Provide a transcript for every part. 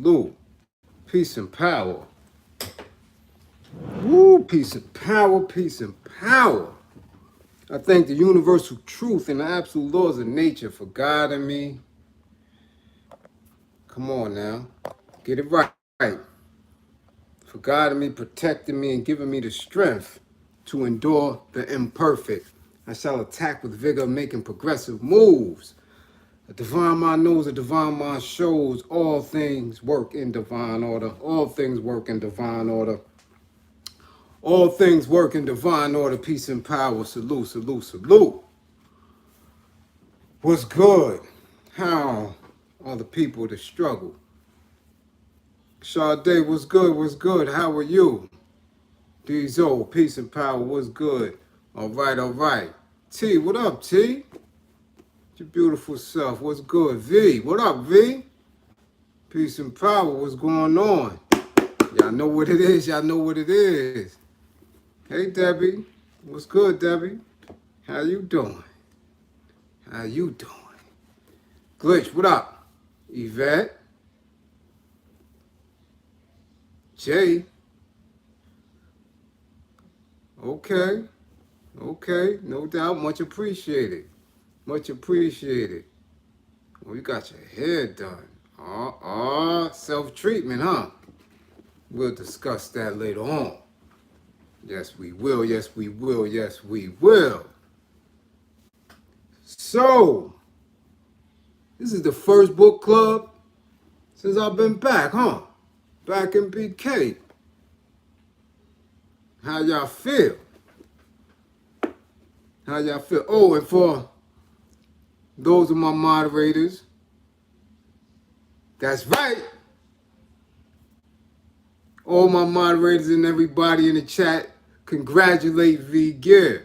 salute. Peace and power. Woo, peace and power, peace and power. I thank the universal truth and the absolute laws of nature for guiding me. Come on now. Get it right. For guiding me, protecting me, and giving me the strength to endure the imperfect. I shall attack with vigor, making progressive moves. A divine mind knows, a divine mind shows. All things work in divine order. All things work in divine order. All things work in divine order. Peace and power. Salute, salute, salute. What's good? How are the people that struggle? Sade, what's good? What's good? How are you? Diesel, peace and power. What's good? All right, all right. T, what up, T? Your beautiful self. What's good? V, what up, V? Peace and power. What's going on? Y'all know what it is. Y'all know what it is. Hey, Debbie. What's good, Debbie? How you doing? How you doing? Glitch, what up? Yvette? Jay? Okay. Okay. No doubt. Much appreciated. Much appreciated. Oh, you got your hair done. Self-treatment, huh? We'll discuss that later on. Yes, we will. Yes, we will. Yes, we will. So, this is the first book club since I've been back, huh? Back in BK. How y'all feel? How y'all feel? Oh, and for those of my moderators, that's right. All my moderators and everybody in the chat, congratulate V Gibb.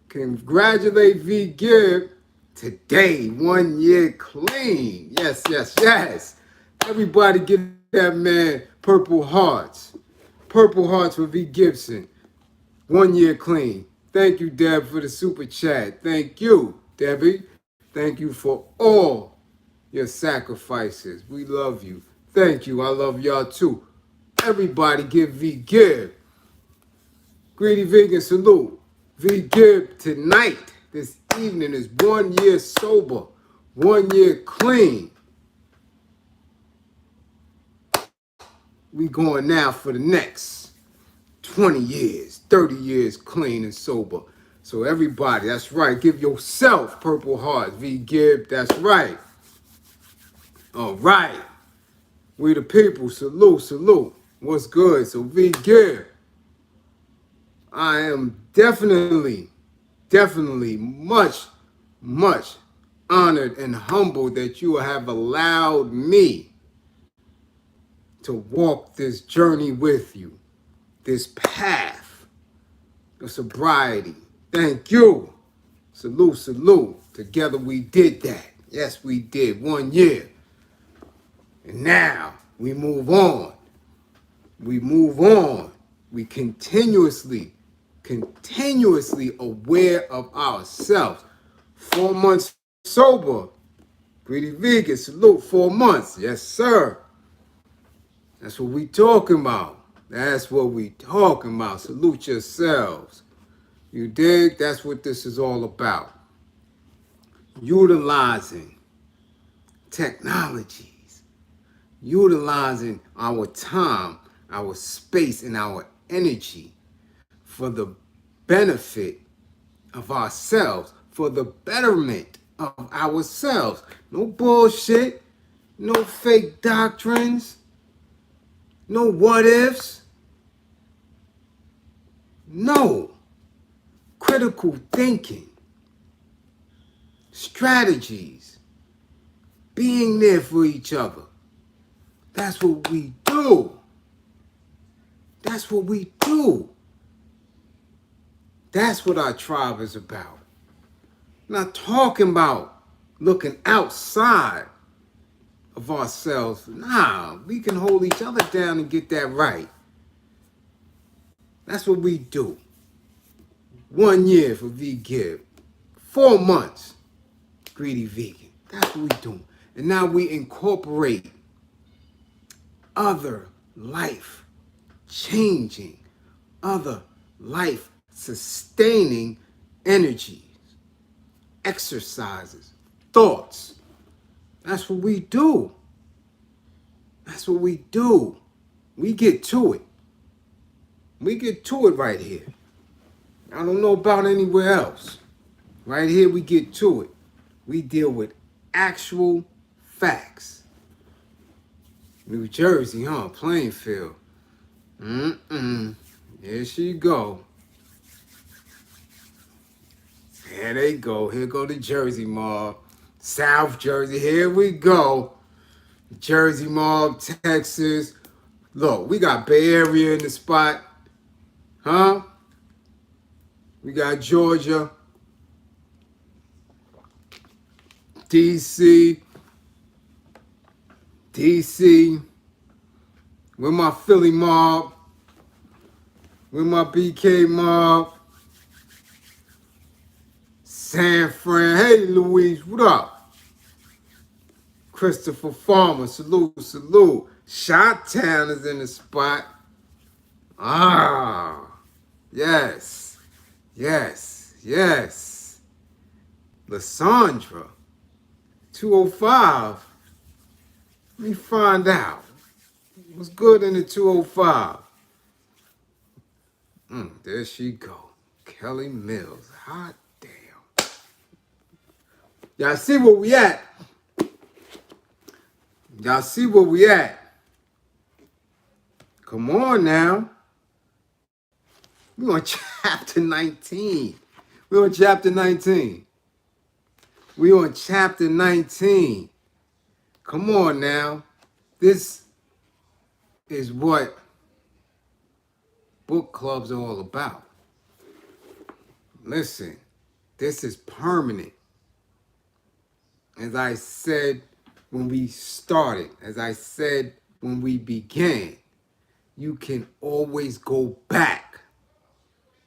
Congratulate V Gibb today, 1 year clean. Yes, yes, yes. Everybody give that man purple hearts. Purple hearts for V Gibson. 1 year clean. Thank you, Deb, for the super chat. Thank you, Debbie. Thank you for all your sacrifices. We love you. Thank you. I love y'all too. Everybody give V Gibb. Greedy Vegan salute. V Gibb tonight, this evening, is 1 year sober, 1 year clean. We going now for the next 20 years, 30 years clean and sober. So everybody, that's right. Give yourself purple hearts. V Gibb, that's right. All right. We the people. Salute, salute. What's good? So V Gibb, I am definitely much honored and humbled that you have allowed me to walk this journey with you, this path of sobriety. Thank you. Salute, salute. Together we did that. Yes, we did. 1 year. And now we move on. We move on. We continuously aware of ourselves. 4 months sober. Greedy Vegan, salute, 4 months. Yes, sir. That's what we talking about. That's what we talking about. Salute yourselves. You dig? That's what this is all about. Utilizing technologies. Utilizing our time, our space, and our energy for the benefit of ourselves, for the betterment of ourselves. No bullshit, no fake doctrines, no what ifs. No. Critical thinking, strategies, being there for each other. That's what we do. That's what we do. That's what our tribe is about. Not talking about looking outside of ourselves. Nah, we can hold each other down and get that right. That's what we do. 1 year for V Gibb. 4 months, Greedy Vegan. That's what we do. And now we incorporate other life changing, other life sustaining energies, exercises, thoughts. That's what we do. That's what we do. We get to it. We get to it right here. I don't know about anywhere else. Right here, we get to it. We deal with actual facts. New Jersey, huh? Plainfield. There she go. There they go. Here go the Jersey mob. South Jersey. Here we go. Jersey mob, Texas. Look, we got Bay Area in the spot. Huh? We got Georgia. DC. With my Philly mob. With my BK mob. San Fran. Hey, Louise, what up? Christopher Farmer, salute. Shot-Town is in the spot. Ah, yes. Lysandra, 205. Let me find out. What's good in the 205? There she go. Kelly Mills. Hot damn. Y'all see where we at? Come on now. We on chapter 19. We on chapter 19. Come on now. This is what book clubs are all about. Listen, this is permanent. As I said when we started, as I said when we began, you can always go back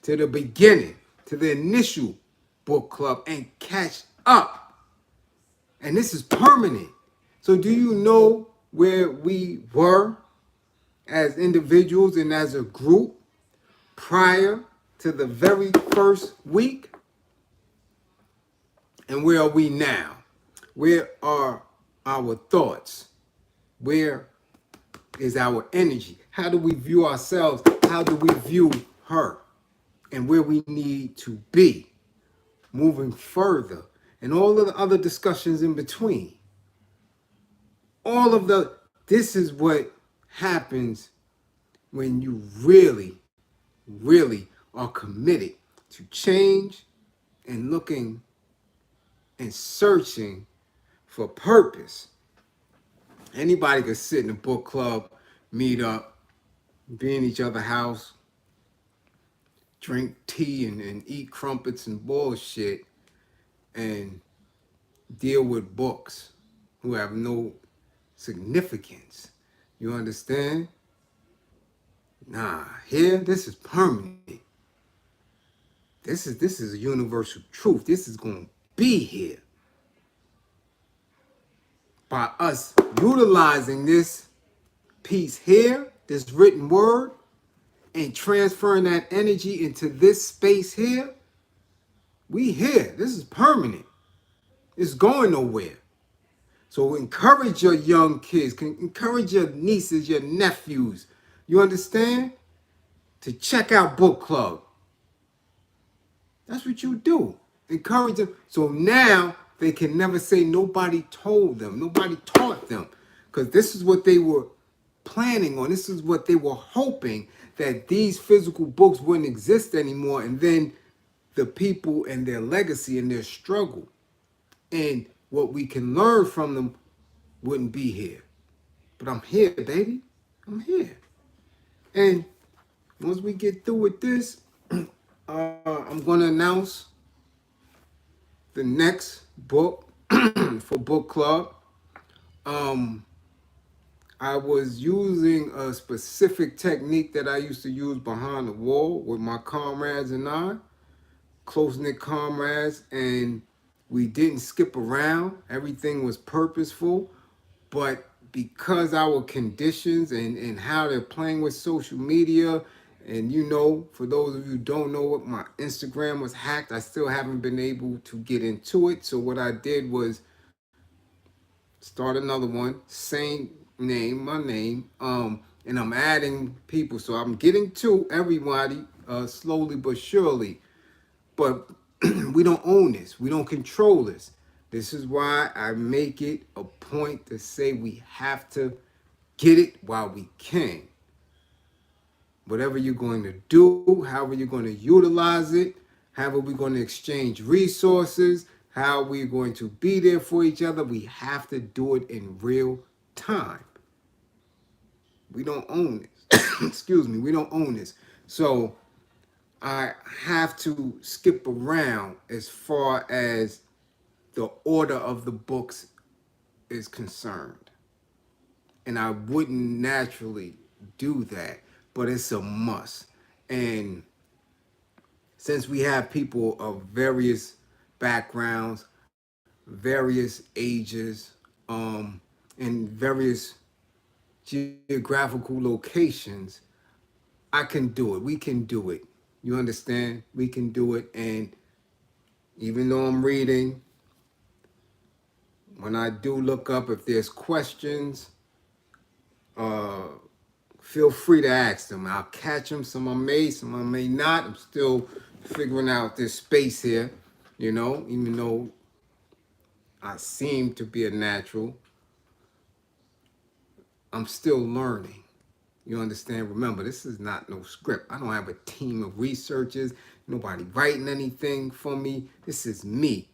to the beginning, to the initial book club and catch up. And this is permanent. So do you know where we were as individuals and as a group prior to the very first week? And where are we now? Where are our thoughts? Where is our energy? How do we view ourselves? How do we view her? And where we need to be moving further, and all of the other discussions in between. This is what happens when you really are committed to change and looking and searching for purpose. Anybody could sit in a book club, meet up, be in each other's house, drink tea and eat crumpets and bullshit, and deal with books who have no significance. You understand? Nah, here, this is permanent. This is a universal truth. This is going to be here. By us utilizing this piece here, this written word, and transferring that energy into this space here, we here. This is permanent. It's going nowhere. So encourage your young kids, encourage your nieces, your nephews, you understand? To check out Book Club. That's what you do. Encourage them. So now they can never say nobody told them, nobody taught them. Because this is what they were planning on. This is what they were hoping, that these physical books wouldn't exist anymore. And then the people and their legacy and their struggle and what we can learn from them wouldn't be here. But I'm here, baby. I'm here. And once we get through with this, I'm going to announce the next book for Book Club. I was using a specific technique that I used to use behind the wall with my comrades and I, close-knit comrades, and we didn't skip around. Everything was purposeful, but because our conditions and how they're playing with social media, and for those of you who don't know what, my Instagram was hacked. I still haven't been able to get into it. So what I did was start another one, same name, my name, and I'm adding people. So I'm getting to everybody slowly but surely. But we don't own this. We don't control this. This is why I make it a point to say we have to get it while we can. Whatever you're going to do, however you're going to utilize it, how are we going to exchange resources, how we're going to be there for each other, we have to do it in real time. We don't own this. Excuse me, we don't own this. So I have to skip around as far as the order of the books is concerned. And I wouldn't naturally do that, but it's a must. And since we have people of various backgrounds, various ages, and various geographical locations, I can do it. We can do it. You understand? We can do it. And even though I'm reading, when I do look up, if there's questions, feel free to ask them. I'll catch them. Some I may not. I'm still figuring out this space here, even though I seem to be a natural, I'm still learning. You understand? Remember, this is not no script. I don't have a team of researchers, nobody writing anything for me. This is me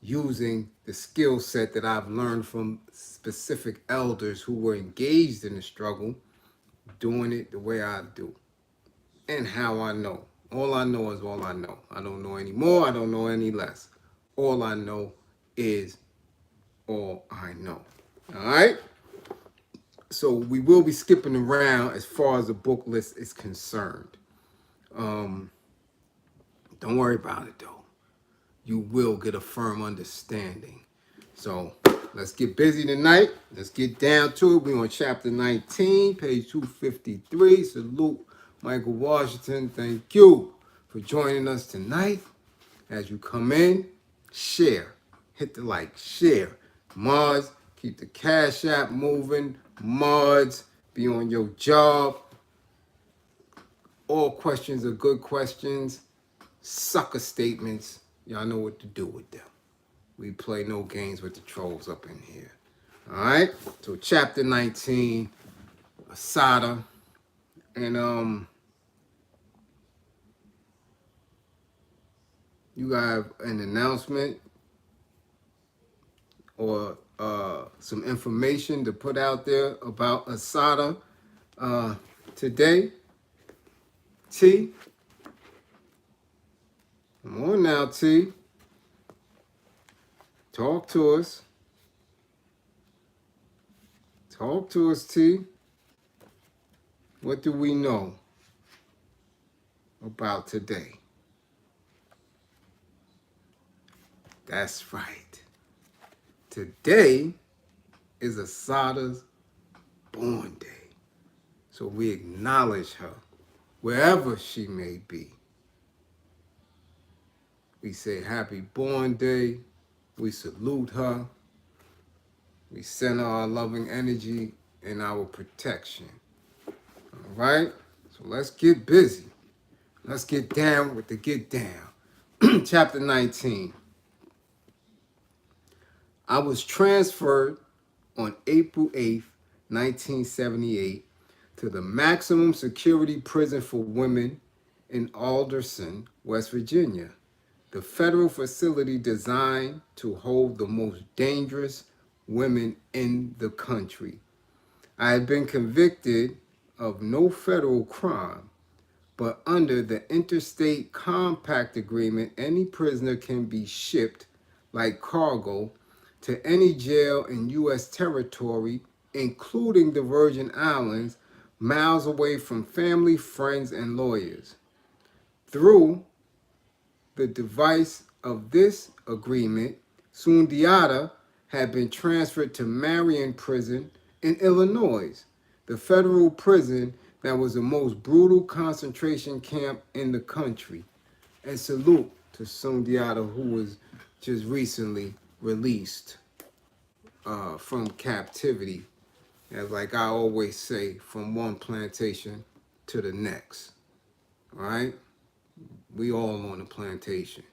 using the skill set that I've learned from specific elders who were engaged in the struggle, doing it the way I do and how I know. All I know is all I know. I don't know any more. I don't know any less. All I know is all I know. All right? So we will be skipping around as far as the book list is concerned. Don't worry about it, though. You will get a firm understanding. So let's get busy tonight. Let's get down to it. We're on chapter 19, page 253. Salute Michael Washington. Thank you for joining us tonight. As you come in, share. Hit the like, share. Mods, keep the Cash App moving. Mods, be on your job. All questions are good questions. Sucker statements, y'all know what to do with them. We play no games with the trolls up in here. All right? So chapter 19, assata. And you have an announcement or some information to put out there about assata today. T, come on now, T. Talk to us. Talk to us, T. What do we know about today? That's right. Today is Assata's born day. So we acknowledge her wherever she may be. We say happy born day. We salute her. We send her our loving energy and our protection. All right? So let's get busy. Let's get down with the get down. Chapter 19. I was transferred on April 8th, 1978, to the maximum security prison for women in Alderson, West Virginia, the federal facility designed to hold the most dangerous women in the country. I had been convicted of no federal crime, but under the Interstate Compact Agreement, any prisoner can be shipped like cargo to any jail in U.S. territory, including the Virgin Islands, miles away from family, friends, and lawyers. Through the device of this agreement, Sundiata had been transferred to Marion Prison in Illinois, the federal prison that was the most brutal concentration camp in the country. And salute to Sundiata, who was just recently released from captivity. As like I always say, from one plantation to the next. All right? We all on the plantation.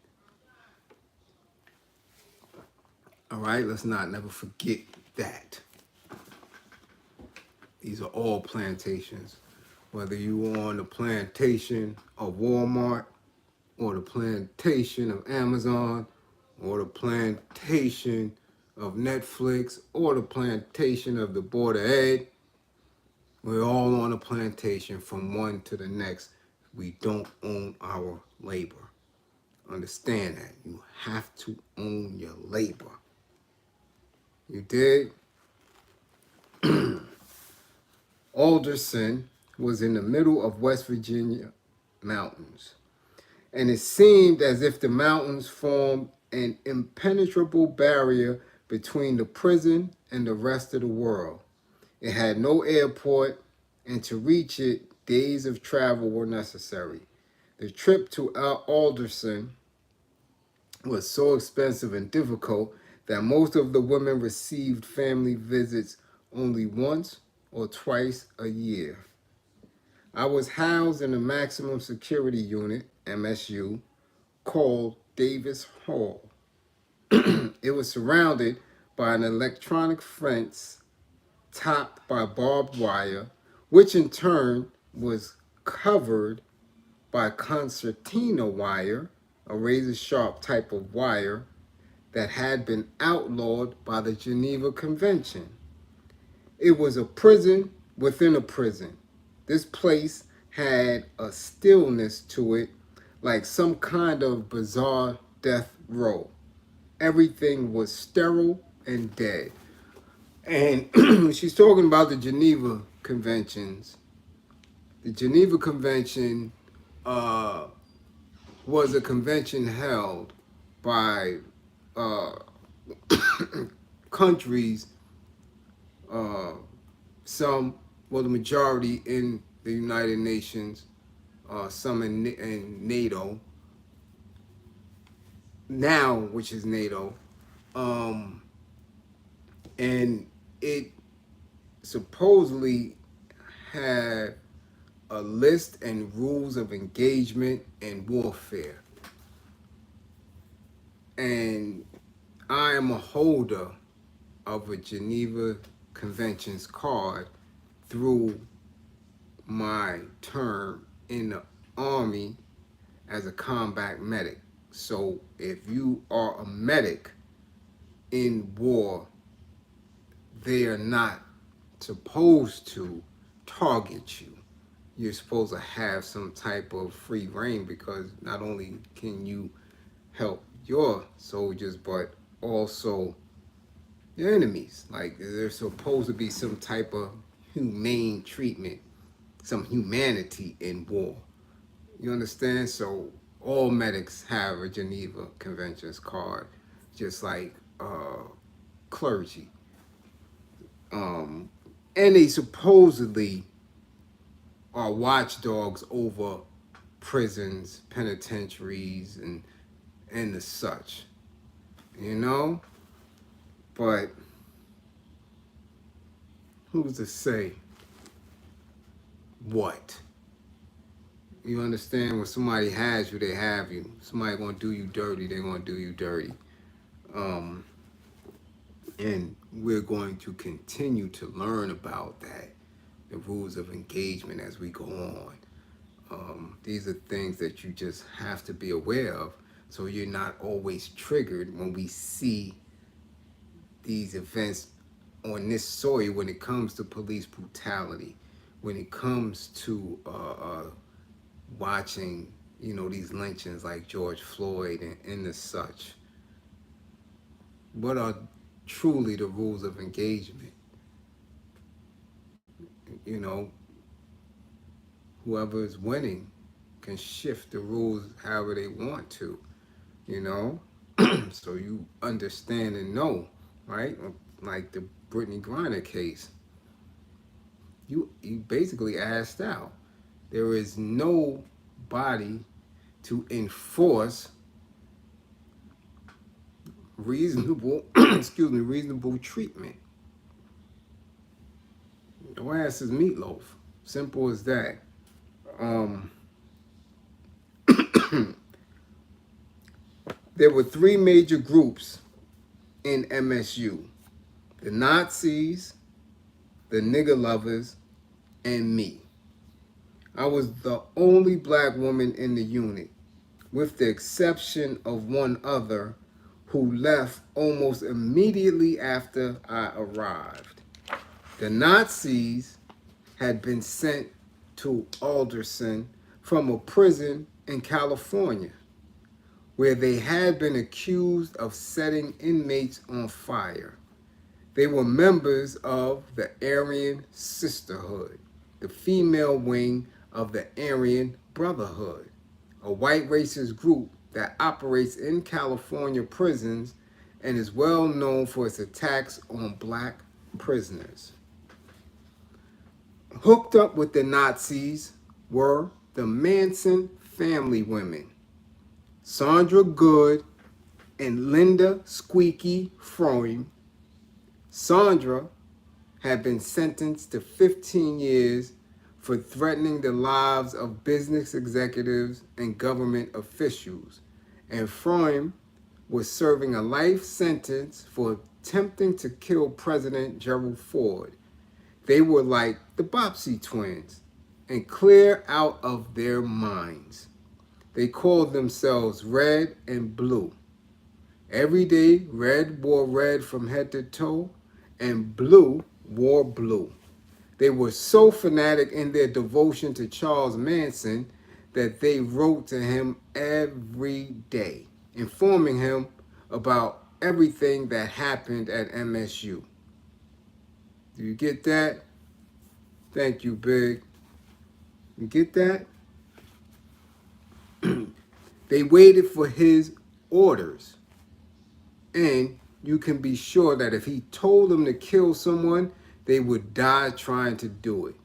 All right? Let's not never forget that. These are all plantations. Whether you are on the plantation of Walmart, or the plantation of Amazon, or the plantation of Netflix, or the plantation of the Board of Ed, we're all on a plantation from one to the next. We don't own our labor. Understand that. You have to own your labor. You dig? Alderson was in the middle of West Virginia mountains, and it seemed as if the mountains formed an impenetrable barrier between the prison and the rest of the world. It had no airport, and to reach it, days of travel were necessary. The trip to Alderson was so expensive and difficult that most of the women received family visits only once or twice a year. I was housed in a maximum security unit, MSU, called Davis Hall. It was surrounded by an electronic fence topped by barbed wire, which in turn was covered by concertina wire, a razor-sharp type of wire that had been outlawed by the Geneva Convention. It was a prison within a prison. This place had a stillness to it, like some kind of bizarre death row. Everything was sterile and dead. And she's talking about the Geneva Conventions. The Geneva Convention was a convention held by countries, some, well, the majority in the United Nations, some in NATO, now, which is NATO, and it supposedly had a list and rules of engagement and warfare. And I am a holder of a Geneva Conventions card through my term in the Army as a combat medic. So if you are a medic in war, they are not supposed to target you. You're supposed to have some type of free reign, because not only can you help your soldiers, but also your enemies. Like, there's supposed to be some type of humane treatment, some humanity in war. You understand? So all medics have a Geneva Conventions card, just like clergy. And they supposedly are watchdogs over prisons, penitentiaries, and the such. You know? But who's to say what? You understand? When somebody has you, they have you. Somebody gonna do you dirty, they're gonna do you dirty. And we're going to continue to learn about that, the rules of engagement, as we go on. These are things that you just have to be aware of, so you're not always triggered when we see these events on this soil, when it comes to police brutality, when it comes to watching, these lynchings like George Floyd and the such. What are truly the rules of engagement? Whoever is winning can shift the rules however they want to, So you understand and know right? Like the Brittany Griner case. You basically asked out. There is no body to enforce reasonable reasonable treatment. Your ass is meatloaf. Simple as that. Um, there were three major groups in MSU: the Nazis, the nigger lovers, and me. I was the only black woman in the unit, with the exception of one other who left almost immediately after I arrived. The Nazis had been sent to Alderson from a prison in California, where they had been accused of setting inmates on fire. They were members of the Aryan Sisterhood, the female wing of the Aryan Brotherhood, a white racist group that operates in California prisons and is well known for its attacks on black prisoners. Hooked up with the Nazis were the Manson family women, Sandra Good and Linda Squeaky Froim. Sandra had been sentenced to 15 years for threatening the lives of business executives and government officials, and Froim was serving a life sentence for attempting to kill President Gerald Ford. They were like the Bobbsey twins and clear out of their minds. They called themselves Red and Blue. Every day, Red wore red from head to toe, and Blue wore blue. They were so fanatic in their devotion to Charles Manson that they wrote to him every day, informing him about everything that happened at MSU. Do you get that? Thank you, Big. You get that? They waited for his orders. And you can be sure that if he told them to kill someone, they would die trying to do it.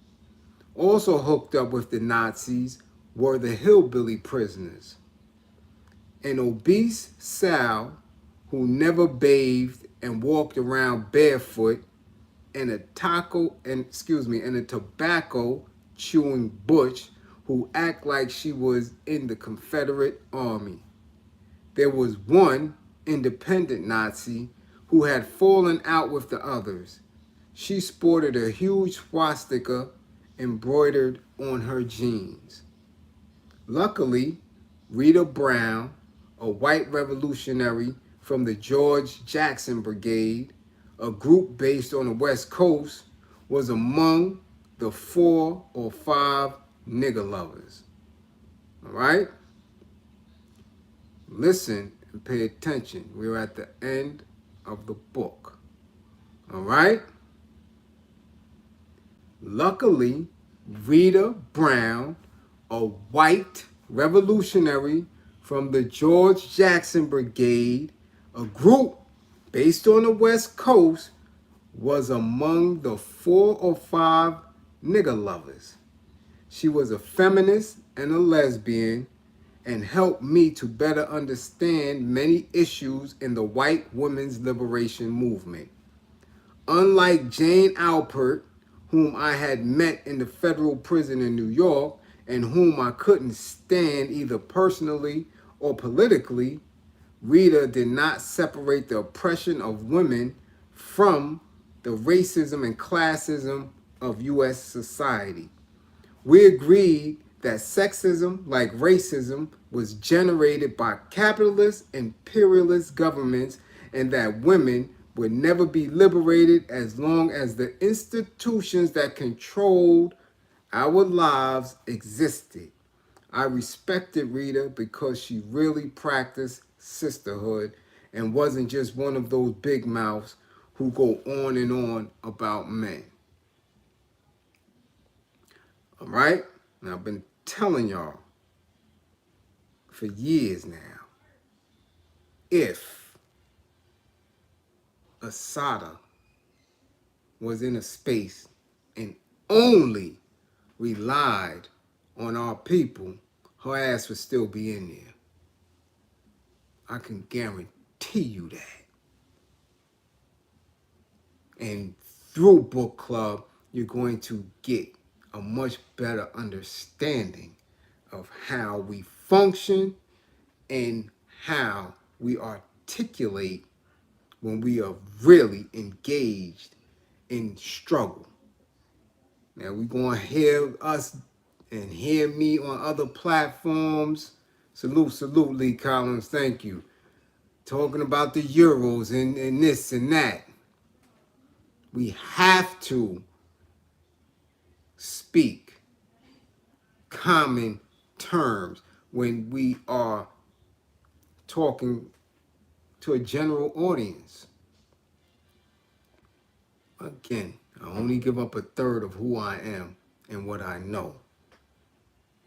Also hooked up with the Nazis were the hillbilly prisoners. An obese Sal who never bathed and walked around barefoot, and a tobacco chewing butch who act like she was in the Confederate Army. There was one independent Nazi who had fallen out with the others. She sported a huge swastika embroidered on her jeans. Luckily, Rita Brown, a white revolutionary from the George Jackson Brigade, a group based on the West Coast, was among the 4 or 5 nigger lovers. All right? Listen and pay attention. We're at the end of the book. All right? Luckily, Rita Brown, a white revolutionary from the George Jackson Brigade, a group based on the West Coast, was among the 4 or 5 nigger lovers. She was a feminist and a lesbian and helped me to better understand many issues in the white women's liberation movement. Unlike Jane Alpert, whom I had met in the federal prison in New York and whom I couldn't stand either personally or politically, Rita did not separate the oppression of women from the racism and classism of U.S. society. We agreed that sexism, like racism, was generated by capitalist imperialist governments and that women would never be liberated as long as the institutions that controlled our lives existed. I respected Rita because she really practiced sisterhood and wasn't just one of those big mouths who go on and on about men. All right? Now, I've been telling y'all for years now, if assata was in a space and only relied on our people, her ass would still be in there. I can guarantee you that. And through book club, you're going to get a much better understanding of how we function and how we articulate when we are really engaged in struggle. Now we're going to hear us and hear me on other platforms. Salute, Lee Collins. Thank you. Talking about the Euros and this and that. We have to speak common terms when we are talking to a general audience. Again, I only give up a third of who I am and what I know.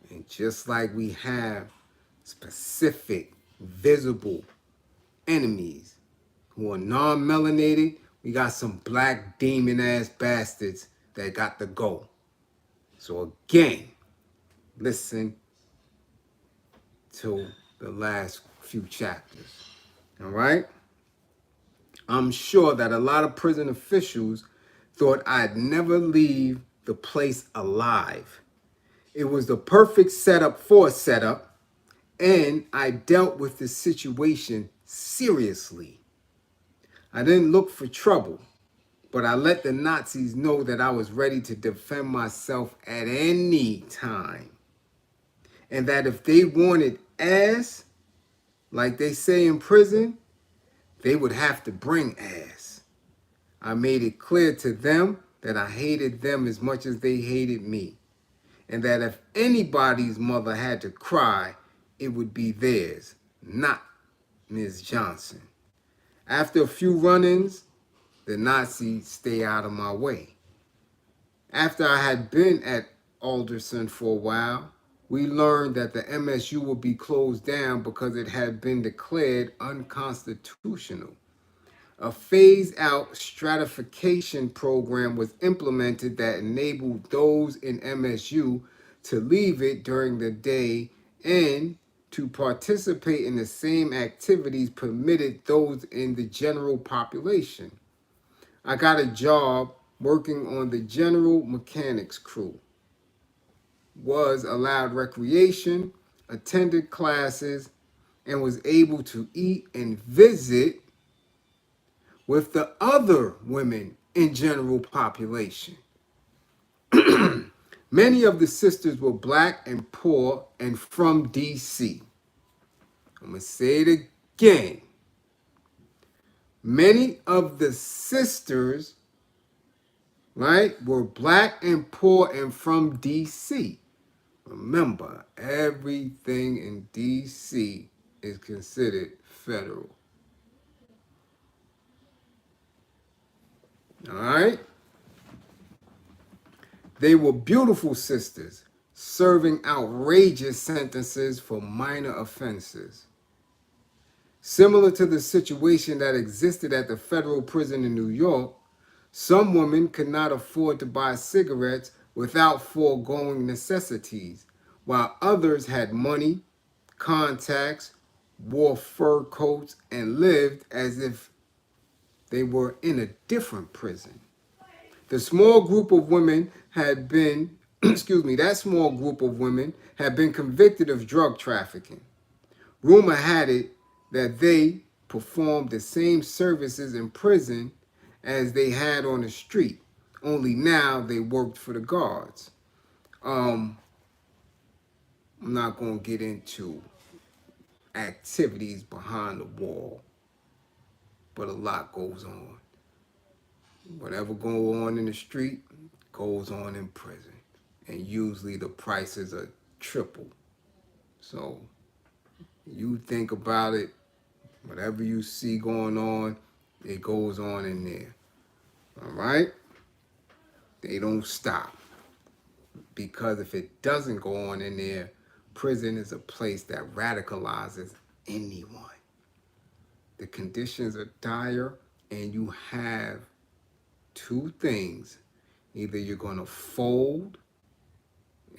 And just like we have specific, visible enemies who are non-melanated, we got some black demon-ass bastards that got to go. So again, listen to the last few chapters. All right? I'm sure that a lot of prison officials thought I'd never leave the place alive. It was the perfect setup for a setup, and I dealt with the situation seriously. I didn't look for trouble, but I let the Nazis know that I was ready to defend myself at any time. And that if they wanted ass, like they say in prison, they would have to bring ass. I made it clear to them that I hated them as much as they hated me. And that if anybody's mother had to cry, it would be theirs, not Ms. Johnson. After a few run-ins, the Nazis stay out of my way. After I had been at Alderson for a while, we learned that the MSU would be closed down because it had been declared unconstitutional. A phase-out stratification program was implemented that enabled those in MSU to leave it during the day and to participate in the same activities permitted those in the general population. I got a job working on the general mechanics crew, was allowed recreation, attended classes, and was able to eat and visit with the other women in general population. Many of the sisters were black and poor and from DC. I'm going to say it again. Many of the sisters, right, were black and poor and from DC. Remember, everything in DC is considered federal. All right? They were beautiful sisters, serving outrageous sentences for minor offenses. Similar to the situation that existed at the federal prison in New York, some women could not afford to buy cigarettes without foregoing necessities, while others had money, contacts, wore fur coats, and lived as if they were in a different prison. The small group of women had been, that small group of women had been convicted of drug trafficking. Rumor had it that they performed the same services in prison as they had on the street, only now they worked for the guards. I'm not going to get into activities behind the wall, but a lot goes on. Whatever goes on in the street goes on in prison. And usually the prices are triple. So you think about it, whatever you see going on, it goes on in there. All right? They don't stop. Because if it doesn't go on in there, prison is a place that radicalizes anyone. The conditions are dire and you have two things. Either you're going to fold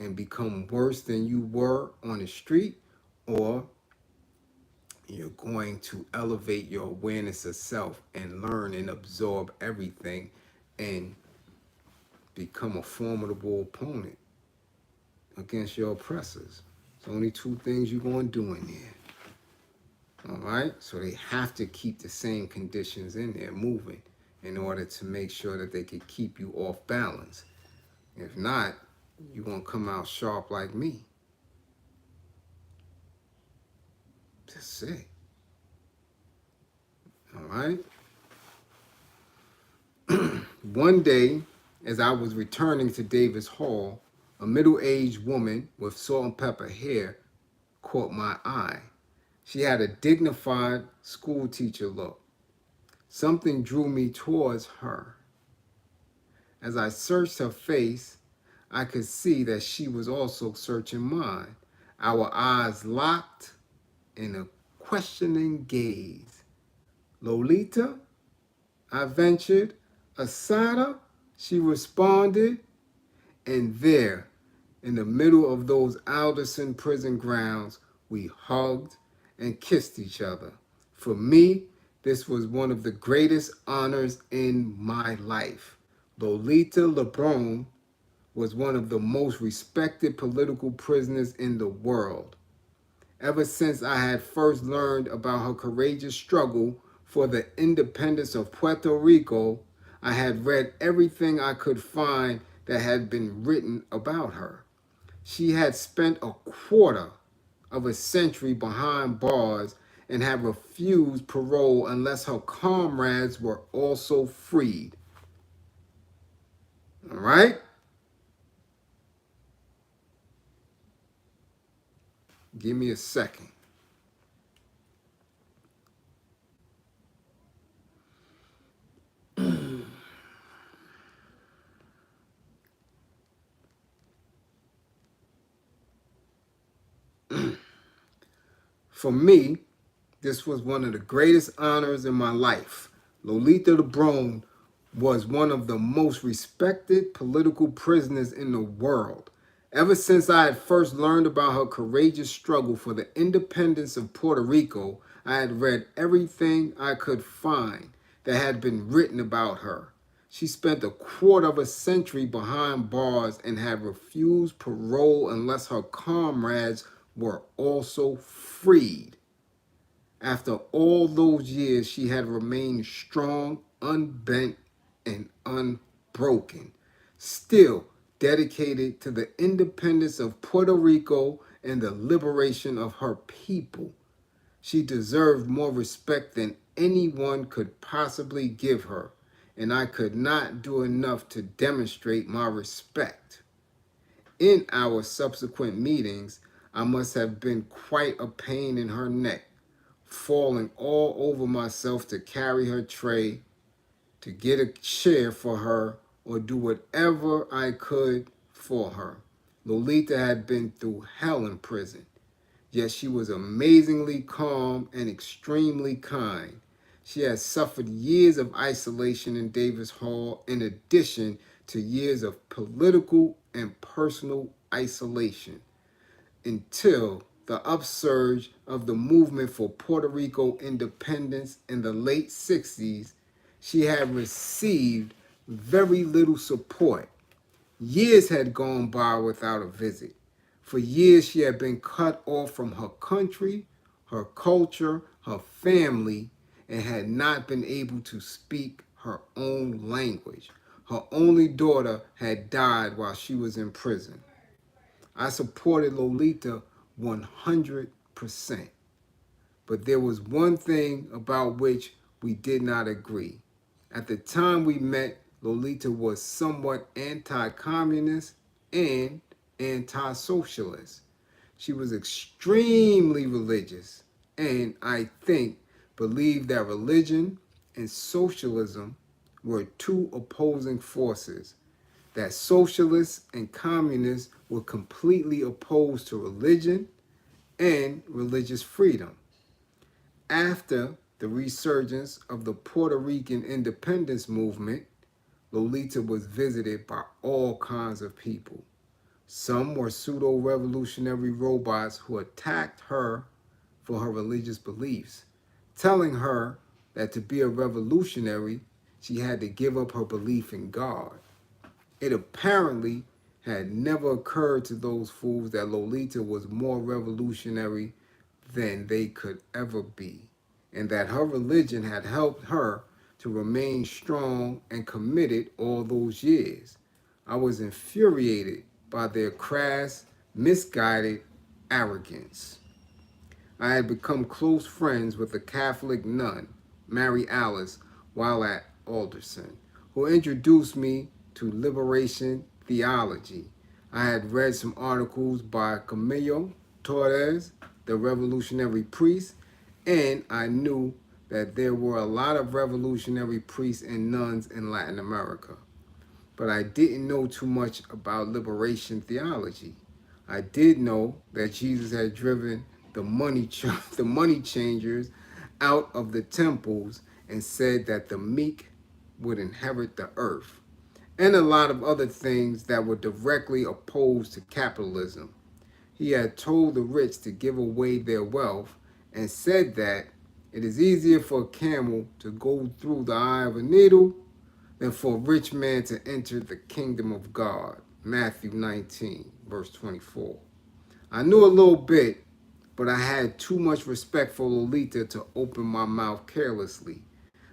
and become worse than you were on the street, or you're going to elevate your awareness of self and learn and absorb everything and become a formidable opponent against your oppressors. It's only two things you're going to do in there. All right? So they have to keep the same conditions in there moving in order to make sure that they can keep you off balance. If not, you're going to come out sharp like me. That's it. All right? One day, as I was returning to Davis Hall, a middle-aged woman with salt and pepper hair caught my eye. She had a dignified school teacher look. Something drew me towards her. As I searched her face, I could see that she was also searching mine. Our eyes locked in a questioning gaze. "Lolita?" I ventured. "Assata?" she responded. And there, in the middle of those Alderson prison grounds, we hugged and kissed each other. For me, this was one of the greatest honors in my life. Lolita LeBron was one of the most respected political prisoners in the world. Ever since I had first learned about her courageous struggle for the independence of Puerto Rico, I had read everything I could find that had been written about her. She had spent a quarter of a century behind bars and had refused parole unless her comrades were also freed. All right? Give me a second. For me, this was one of the greatest honors in my life. Lolita LeBron was one of the most respected political prisoners in the world. Ever since I had first learned about her courageous struggle for the independence of Puerto Rico, I had read everything I could find that had been written about her. She spent a quarter of a century behind bars and had refused parole unless her comrades were also freed. After all those years, she had remained strong, unbent, and unbroken, still dedicated to the independence of Puerto Rico and the liberation of her people. She deserved more respect than anyone could possibly give her, and I could not do enough to demonstrate my respect. In our subsequent meetings, I must have been quite a pain in her neck, falling all over myself to carry her tray, to get a chair for her, or do whatever I could for her. Lolita had been through hell in prison, yet she was amazingly calm and extremely kind. She had suffered years of isolation in Davis Hall in addition to years of political and personal isolation, until the upsurge of the movement for Puerto Rico independence in the late 60s, she had received very little support. Years had gone by without a visit. For years, she had been cut off from her country, her culture, her family, and had not been able to speak her own language. Her only daughter had died while she was in prison. I supported Lolita 100%. But there was one thing about which we did not agree. At the time we met, Lolita was somewhat anti-communist and anti-socialist. She was extremely religious and, I think, believed that religion and socialism were two opposing forces, that socialists and communists were completely opposed to religion and religious freedom. After the resurgence of the Puerto Rican independence movement, Lolita was visited by all kinds of people. Some were pseudo-revolutionary robots who attacked her for her religious beliefs, telling her that to be a revolutionary, she had to give up her belief in God. It apparently had never occurred to those fools that Lolita was more revolutionary than they could ever be, and that her religion had helped her to remain strong and committed all those years. I was infuriated by their crass, misguided arrogance. I had become close friends with a Catholic nun, Mary Alice, while at Alderson, who introduced me to liberation theology. I had read some articles by Camilo Torres, the revolutionary priest, and I knew that there were a lot of revolutionary priests and nuns in Latin America. But I didn't know too much about liberation theology. I did know that Jesus had driven the money changers out of the temples and said that the meek would inherit the earth, and a lot of other things that were directly opposed to capitalism. He had told the rich to give away their wealth and said that it is easier for a camel to go through the eye of a needle than for a rich man to enter the kingdom of God. Matthew 19, verse 24. I knew a little bit, but I had too much respect for Lolita to open my mouth carelessly.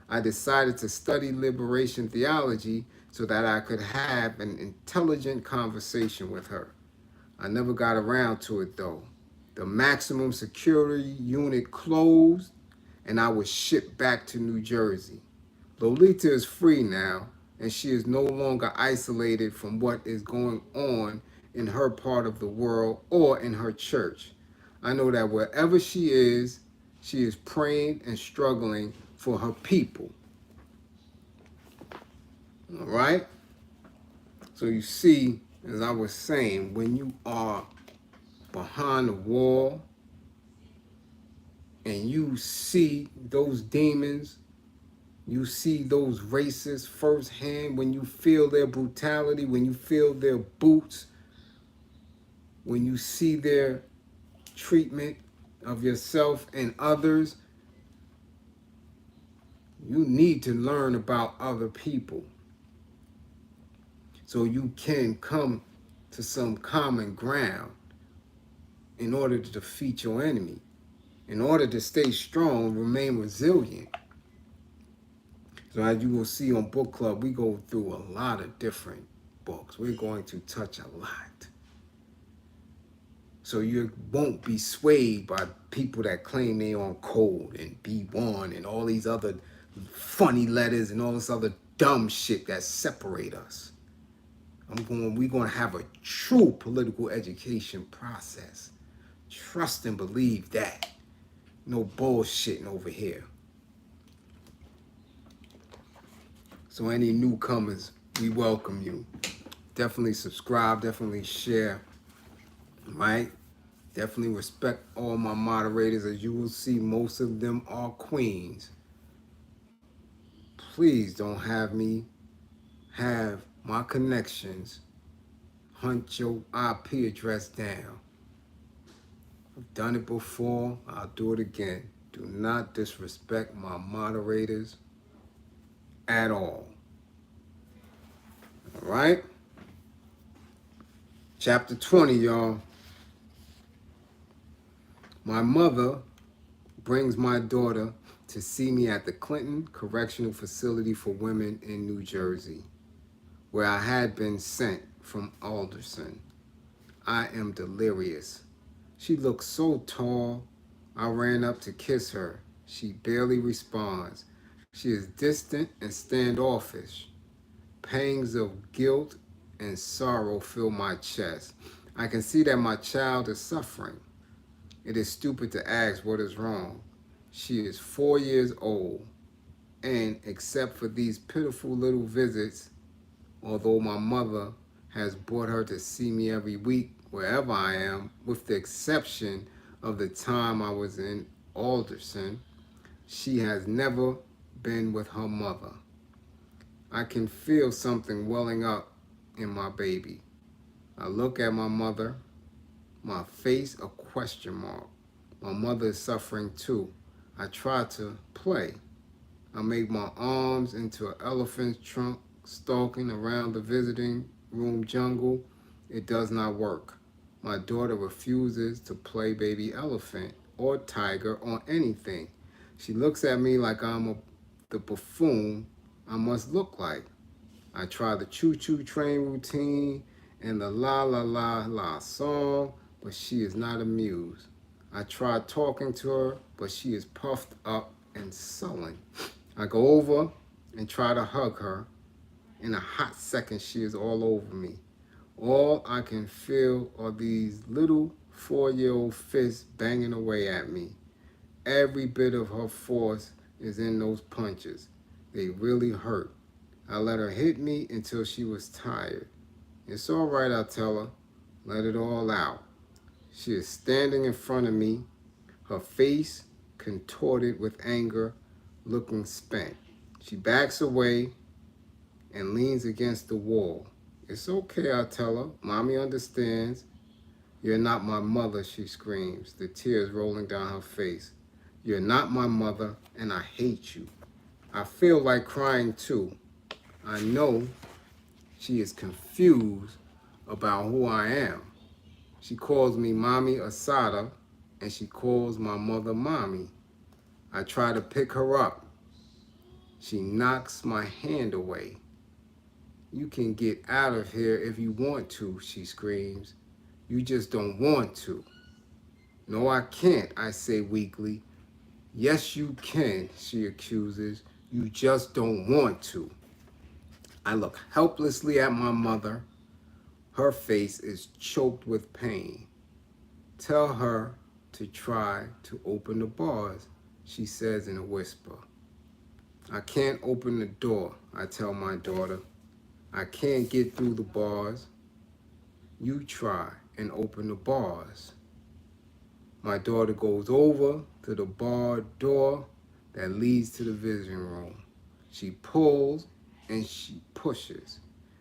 I decided to study liberation theology so that I could have an intelligent conversation with her. I never got around to it though. The maximum security unit closed and I was shipped back to New Jersey. Lolita is free now, and she is no longer isolated from what is going on in her part of the world or in her church. I know that wherever she is praying and struggling for her people. All right? So you see, as I was saying, when you are behind the wall and you see those demons, you see those racists firsthand, when you feel their brutality, when you feel their boots, when you see their treatment of yourself and others, you need to learn about other people so you can come to some common ground in order to defeat your enemy, in order to stay strong, remain resilient. So as you will see on Book Club, we go through a lot of different books. We're going to touch a lot. So you won't be swayed by people that claim they on code and B1 and all these other funny letters and all this other dumb shit that separate us. We're going to have a true political education process. Trust and believe that. No bullshitting over here. So any newcomers, we welcome you. Definitely subscribe, definitely share, right? Definitely respect all my moderators. As you will see, most of them are queens. Please don't have me have my connections hunt your IP address down. I've done it before, I'll do it again. Do not disrespect my moderators at all. All right? Chapter 20, y'all. My mother brings my daughter to see me at the Clinton Correctional Facility for Women in New Jersey, where I had been sent from Alderson. I am delirious. She looks so tall. I ran up to kiss her. She barely responds. She is distant and standoffish. Pangs of guilt and sorrow fill my chest. I can see that my child is suffering. It is stupid to ask what is wrong. She is 4 years old, and except for these pitiful little visits, although my mother has brought her to see me every week wherever I am, with the exception of the time I was in Alderson, She has never been with her mother. I can feel something welling up in my baby. I look at my mother, my face a question mark. My mother is suffering too. I try to play. I make my arms into an elephant's trunk, stalking around the visiting room jungle. It does not work. My daughter refuses to play baby elephant or tiger or anything. She looks at me like the buffoon I must look like. I try the choo-choo train routine and the la la la la song, but she is not amused. I try talking to her, but she is puffed up and sullen. I go over and try to hug her. In a hot second, she is all over me. All I can feel are these little 4-year-old fists banging away at me. Every bit of her force is in those punches. They really hurt. I let her hit me until she was tired. It's all right, I tell her. Let it all out. She is standing in front of me, her face contorted with anger, looking spent. She backs away and leans against the wall. It's okay, I tell her. Mommy understands. You're not my mother, she screams, the tears rolling down her face. You're not my mother, and I hate you. I feel like crying too. I know she is confused about who I am. She calls me Mommy Assata, and she calls my mother Mommy. I try to pick her up. She knocks my hand away. You can get out of here if you want to, she screams. You just don't want to. No, I can't, I say weakly. Yes, you can, she accuses. You just don't want to. I look helplessly at my mother. Her face is choked with pain. Tell her to try to open the bars, she says in a whisper. I can't open the door, I tell my daughter. I can't get through the bars. You try and open the bars. My daughter goes over to the barred door that leads to the visiting room. She pulls and she pushes.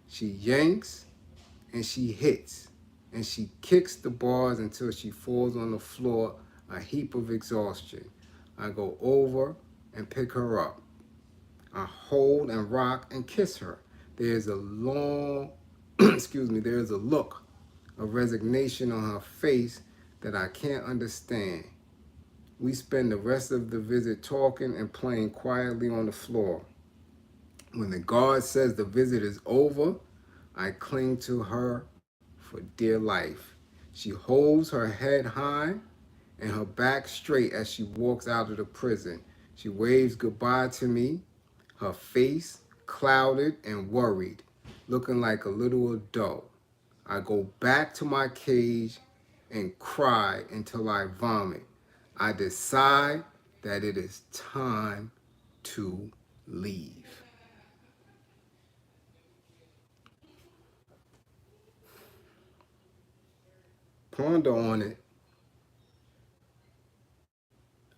She yanks and she hits. And she kicks the bars until she falls on the floor, a heap of exhaustion. I go over and pick her up. I hold and rock and kiss her. There's a long, there's a look of resignation on her face that I can't understand. We spend the rest of the visit talking and playing quietly on the floor. When the guard says the visit is over, I cling to her for dear life. She holds her head high and her back straight as she walks out of the prison. She waves goodbye to me, her face clouded and worried, looking like a little adult. I go back to my cage and cry until I vomit. I decide that it is time to leave. Ponder on it.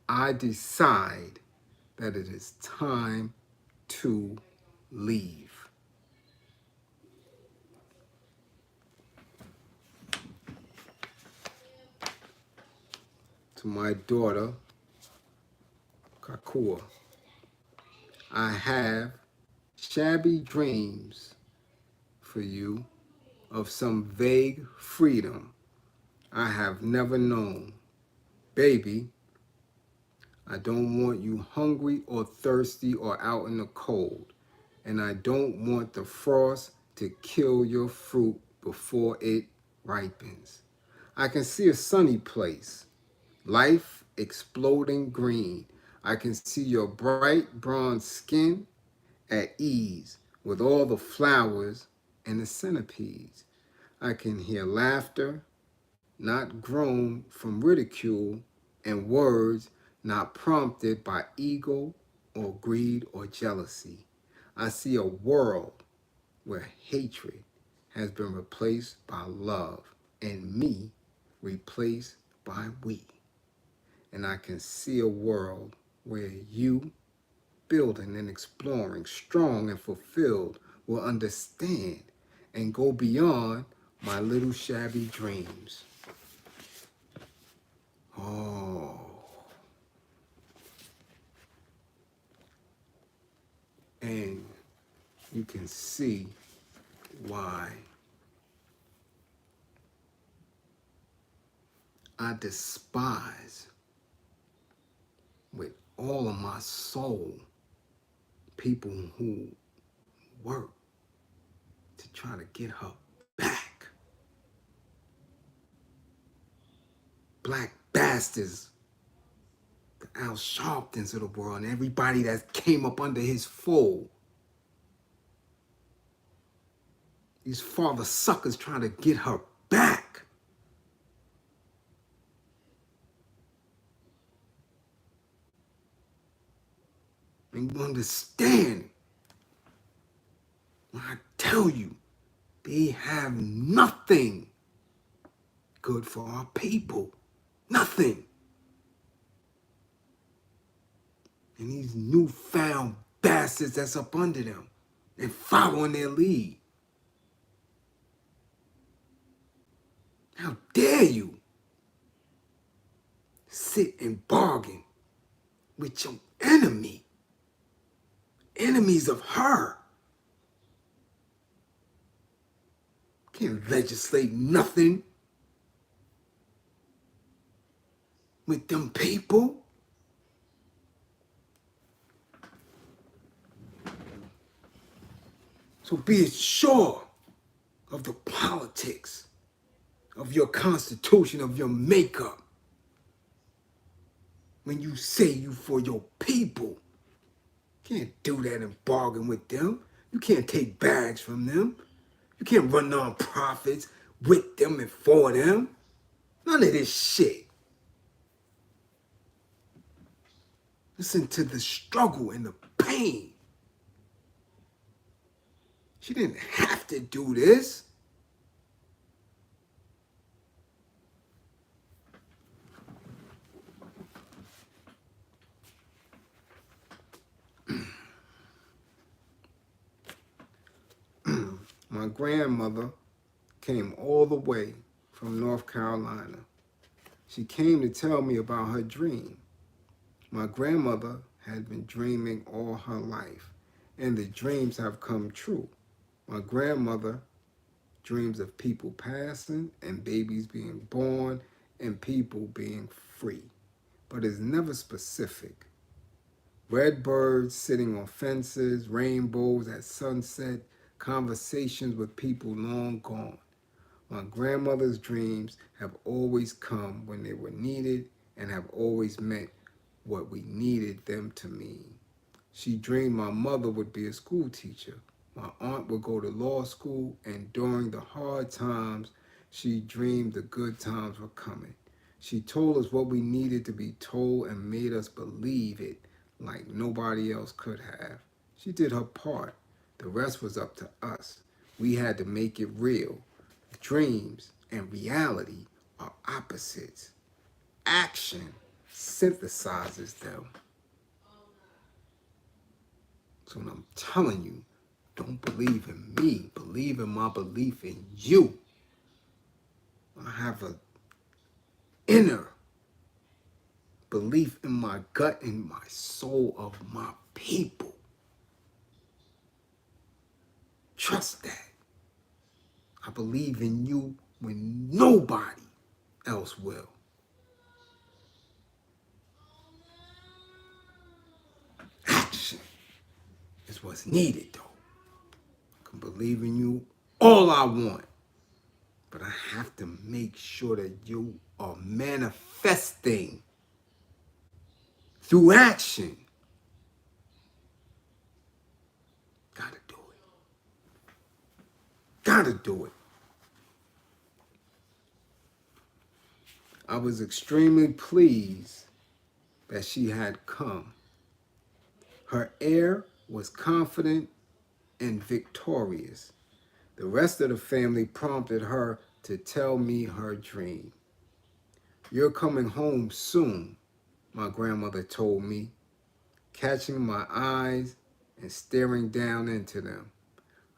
I decide that it is time to leave. To my daughter, Kakua, I have shabby dreams for you of some vague freedom I have never known. Baby, I don't want you hungry or thirsty or out in the cold. And I don't want the frost to kill your fruit before it ripens. I can see a sunny place, life exploding green. I can see your bright bronze skin at ease with all the flowers and the centipedes. I can hear laughter, not grown from ridicule, and words not prompted by ego or greed or jealousy. I see a world where hatred has been replaced by love and me replaced by we. And I can see a world where you, building and exploring, strong and fulfilled, will understand and go beyond my little shabby dreams. Oh. And you can see why I despise with all of my soul people who work to try to get her back. Black bastards, the Al Sharptons of the world, and everybody that came up under his fold. These father suckers trying to get her back. And you understand when I tell you they have nothing good for our people. Nothing. And these newfound bastards that's up under them and following their lead. How dare you sit and bargain with your enemy, enemies of her. Can't legislate nothing with them people. So be sure of the politics of your constitution, of your makeup. When you say you for your people, you can't do that and bargain with them. You can't take bags from them. You can't run non-profits with them and for them. None of this shit. Listen to the struggle and the pain. She didn't have to do this. My grandmother came all the way from North Carolina. She came to tell me about her dream. My grandmother had been dreaming all her life, and the dreams have come true. My grandmother dreams of people passing and babies being born and people being free, but is never specific. Red birds sitting on fences, rainbows at sunset, conversations with people long gone. My grandmother's dreams have always come when they were needed and have always meant what we needed them to mean. She dreamed my mother would be a school teacher. My aunt would go to law school, and during the hard times, she dreamed the good times were coming. She told us what we needed to be told and made us believe it like nobody else could have. She did her part. The rest was up to us. We had to make it real. Dreams and reality are opposites. Action synthesizes them. So when I'm telling you, don't believe in me, believe in my belief in you. I have an inner belief in my gut and my soul of my people. Trust that. I believe in you when nobody else will. Action is what's needed, though. I can believe in you all I want, but I have to make sure that you are manifesting through action. Gotta do it. Gotta do it. I was extremely pleased that she had come. Her air was confident and victorious. The rest of the family prompted her to tell me her dream. You're coming home soon, my grandmother told me. catching my eyes and staring down into them.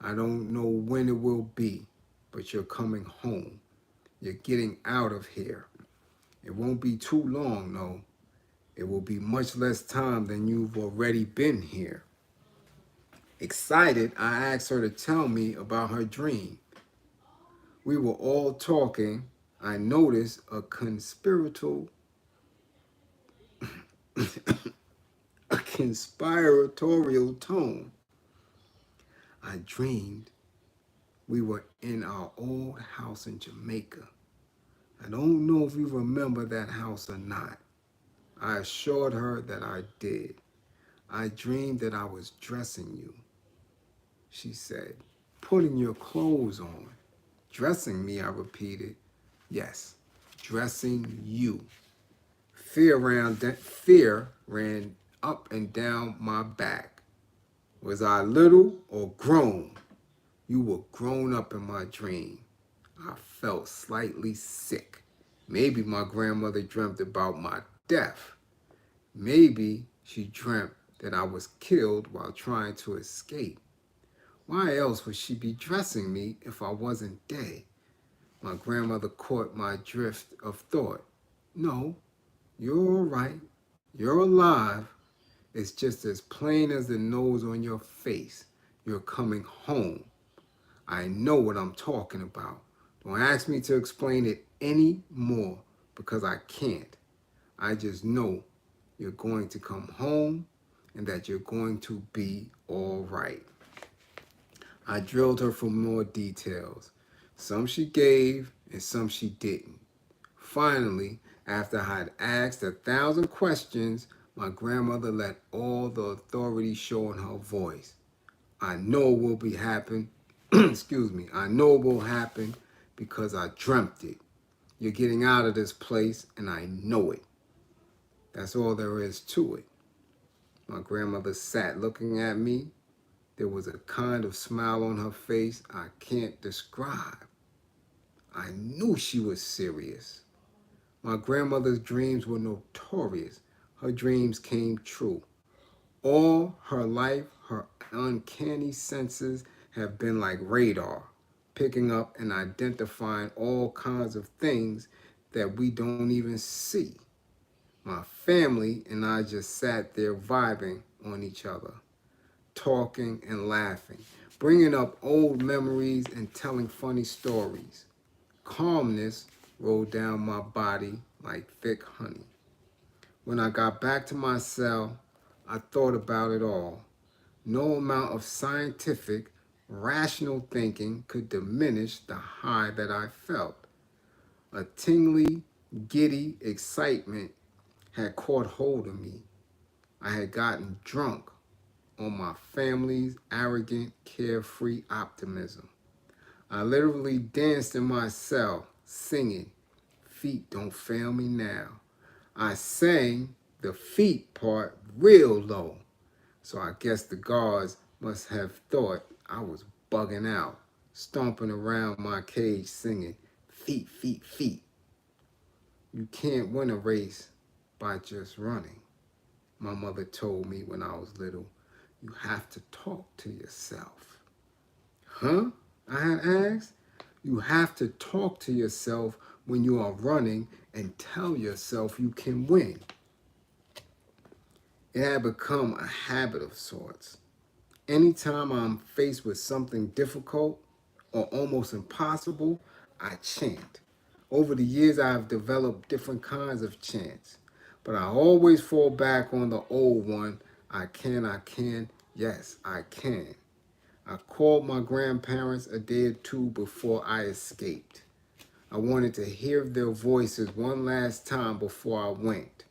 I don't know when it will be, but you're coming home. You're getting out of here. It won't be too long, though. It will be much less time than you've already been here. Excited, I asked her to tell me about her dream. We were all talking. I noticed a a conspiratorial tone. I dreamed we were in our old house in Jamaica. I don't know if you remember that house or not. I assured her that I did. I dreamed that I was dressing you, she said. Putting your clothes on. Dressing me, I repeated. Yes, dressing you. Fear ran up and down my back. Was I little or grown? You were grown up in my dream. I felt slightly sick. Maybe my grandmother dreamt about my death. Maybe she dreamt that I was killed while trying to escape. Why else would she be dressing me if I wasn't dead? My grandmother caught my drift of thought. No, you're all right. You're alive. It's just as plain as the nose on your face. You're coming home. I know what I'm talking about. Don't ask me to explain it any more because I can't. I just know you're going to come home and that you're going to be all right. I drilled her for more details. Some she gave and some she didn't. Finally, after I had asked 1,000 questions, my grandmother let all the authority show in her voice. I know it will be happen. Excuse me. I know it will happen because I dreamt it. You're getting out of this place and I know it. That's all there is to it. My grandmother sat looking at me. There was a kind of smile on her face I can't describe. I knew she was serious. My grandmother's dreams were notorious. Her dreams came true. All her life, her uncanny senses have been like radar, picking up and identifying all kinds of things that we don't even see. My family and I just sat there vibing on each other, talking and laughing, bringing up old memories and telling funny stories. Calmness rolled down my body like thick honey. When I got back to my cell, I thought about it all. No amount of scientific, rational thinking could diminish the high that I felt. A tingly, giddy excitement had caught hold of me. I had gotten drunk on my family's arrogant, carefree optimism. I literally danced in my cell, singing, "Feet don't fail me now." I sang the feet part real low, so I guess the guards must have thought I was bugging out, stomping around my cage singing, "Feet, feet, feet." You can't win a race by just running. My mother told me when I was little, you have to talk to yourself. Huh? I had asked. You have to talk to yourself when you are running and tell yourself you can win. It had become a habit of sorts. Anytime I'm faced with something difficult or almost impossible, I chant. Over the years, I've developed different kinds of chants, but I always fall back on the old one, I can, yes, I can. I called my grandparents a day or two before I escaped. I wanted to hear their voices one last time before I went.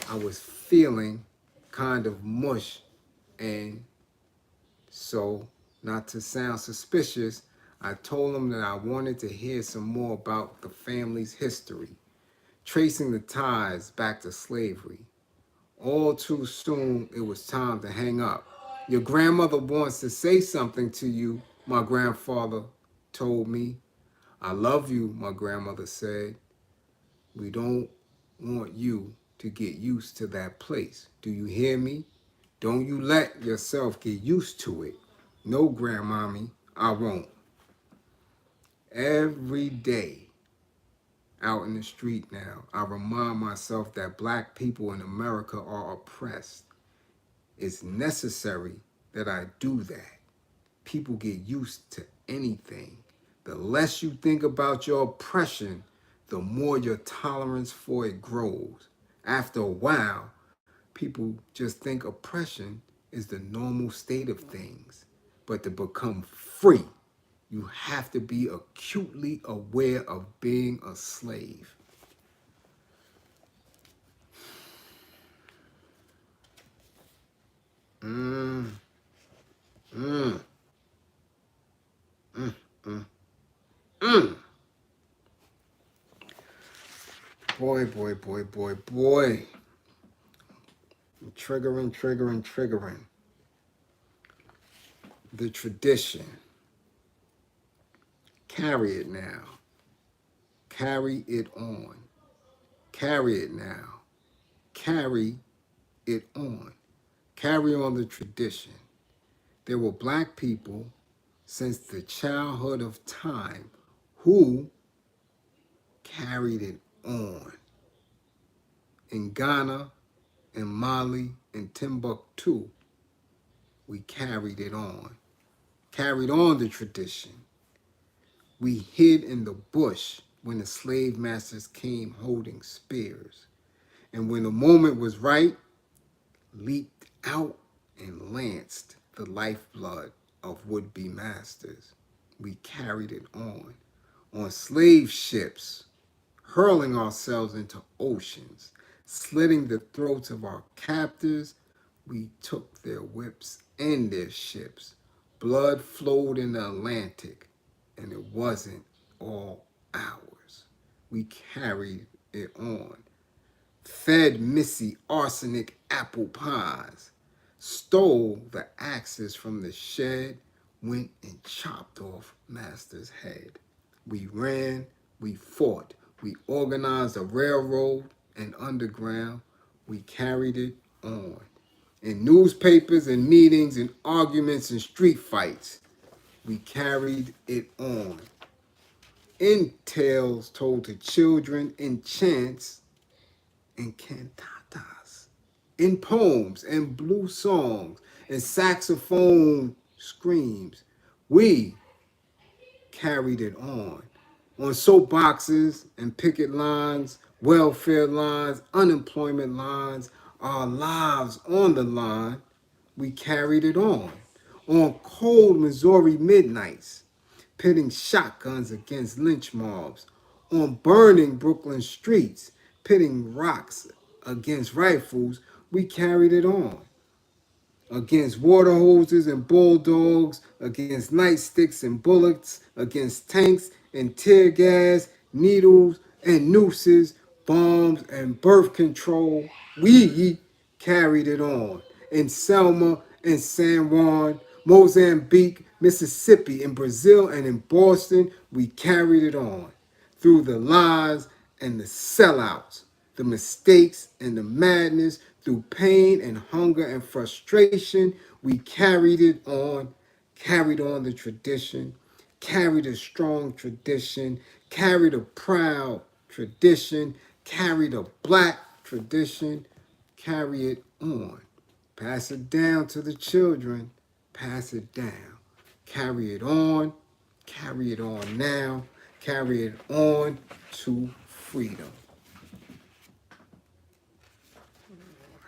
I was feeling kind of mush, and so, not to sound suspicious, I told them that I wanted to hear some more about the family's history, tracing the ties back to slavery. All too soon, it was time to hang up. Your grandmother wants to say something to you, my grandfather told me. I love you, my grandmother said. We don't want you to get used to that place. Do you hear me? Don't you let yourself get used to it. No, grandmommy, I won't. Every day out in the street now, I remind myself that black people in America are oppressed. It's necessary that I do that. People get used to anything. The less you think about your oppression, the more your tolerance for it grows. After a while, people just think oppression is the normal state of things. But to become free, you have to be acutely aware of being a slave. Mm, mm, mm, mm, mm. Boy, boy, boy, boy, boy. Triggering, triggering, triggering. The tradition. Carry it now. Carry it on. Carry it now. Carry it on. Carry on the tradition. There were black people since the childhood of time who carried it on. In Ghana, in Mali, in Timbuktu, we carried it on. Carried on the tradition. We hid in the bush when the slave masters came holding spears. And when the moment was right, leaped out and lanced the lifeblood of would-be masters. We carried it on slave ships, hurling ourselves into oceans, slitting the throats of our captors. We took their whips and their ships. Blood flowed in the Atlantic, and it wasn't all ours. We carried it on. Fed Missy arsenic apple pies, stole the axes from the shed, went and chopped off master's head. We ran, we fought, we organized a railroad and underground. We carried it on. In newspapers and meetings and arguments and street fights, we carried it on. In tales told to children, in chants and cantatas, in poems and blue songs and saxophone screams, we carried it on soapboxes and picket lines, welfare lines, unemployment lines, our lives on the line. We carried it on cold Missouri midnights, pitting shotguns against lynch mobs, on burning Brooklyn streets, pitting rocks against rifles. We carried it on against water hoses and bulldogs, against nightsticks and bullets, against tanks and tear gas, needles and nooses, bombs and birth control. We carried it on in Selma and San Juan, Mozambique, Mississippi, in Brazil, and in Boston. We carried it on through the lies and the sellouts, the mistakes and the madness, through pain and hunger and frustration. We carried on the tradition, carried a strong tradition, carried a proud tradition, carried a black tradition. Carry it on. Pass it down to the children. Pass it down. Carry it on. Carry it on now. Carry it on to freedom.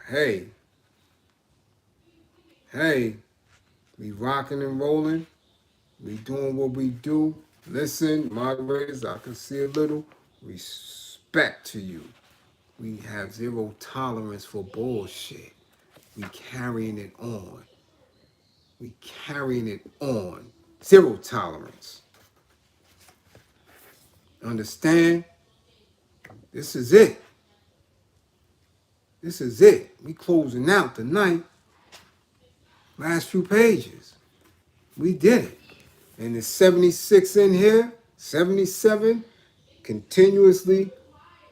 Hey, hey, we rocking and rolling. We doing what we do. Listen, moderators, I can see a little respect to you. We have zero tolerance for bullshit. We carrying it on. We carrying it on. Zero tolerance. Understand? This is it. This is it. We closing out tonight. Last few pages. We did it. And there's 76 in here. 77. Continuously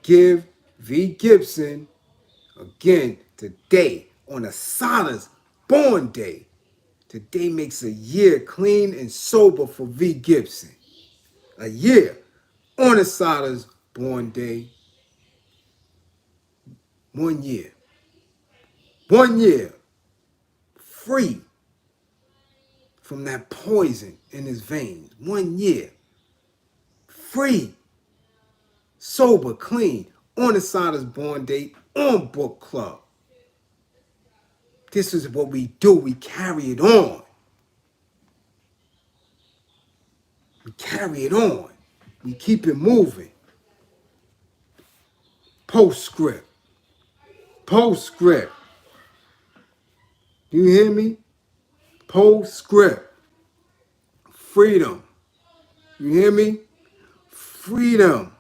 give V. Gibson again today on Asata's born day. Today makes a year clean and sober for V. Gibson. A year on Assata's born day. 1 year. 1 year free from that poison in his veins. 1 year free, sober, clean on Assata's born day on Book Club. This is what we do. We carry it on. We carry it on. We keep it moving. Postscript. Postscript. You hear me? Postscript. Freedom. You hear me? Freedom.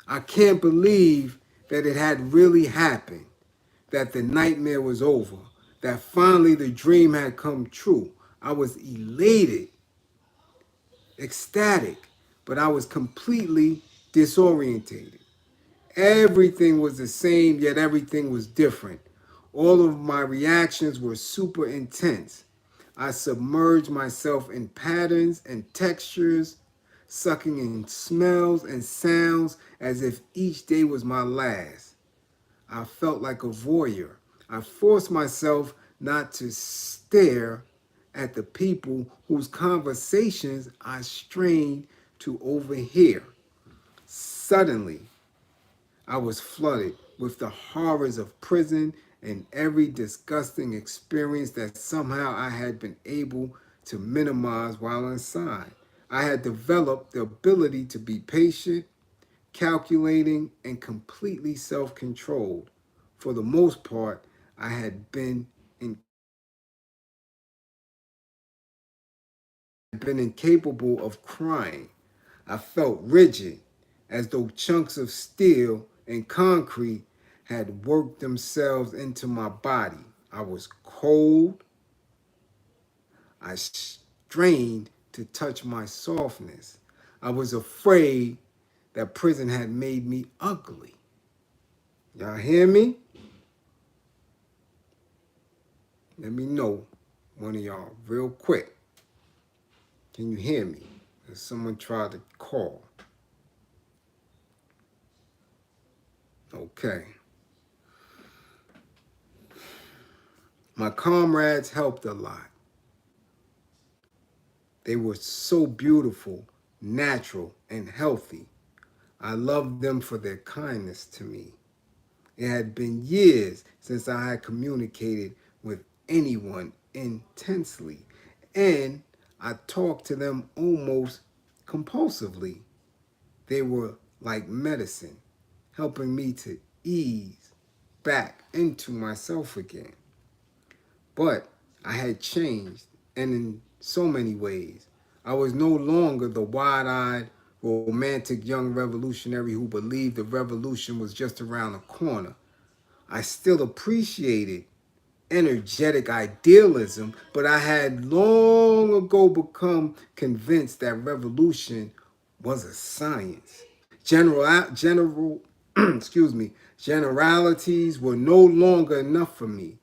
I can't believe that it had really happened, that the nightmare was over, that finally the dream had come true. I was elated, ecstatic, but I was completely disorientated. Everything was the same, yet everything was different. All of my reactions were super intense. I submerged myself in patterns and textures, sucking in smells and sounds as if each day was my last. I felt like a voyeur. I forced myself not to stare at the people whose conversations I strained to overhear. Suddenly, I was flooded with the horrors of prison and every disgusting experience that somehow I had been able to minimize while inside. I had developed the ability to be patient, calculating, and completely self-controlled. For the most part, I had been incapable of crying. I felt rigid, as though chunks of steel and concrete had worked themselves into my body. I was cold. I strained to touch my softness. I was afraid that prison had made me ugly. Y'all hear me? Let me know, one of y'all, real quick. Can you hear me? If someone tried to call. Okay. My comrades helped a lot. They were so beautiful, natural, and healthy. I loved them for their kindness to me. It had been years since I had communicated with anyone intensely, and I talked to them almost compulsively. They were like medicine, helping me to ease back into myself again. But I had changed, and in so many ways. I was no longer the wide-eyed, romantic young revolutionary who believed the revolution was just around the corner. I still appreciated energetic idealism, but I had long ago become convinced that revolution was a science. Excuse me, generalities were no longer enough for me.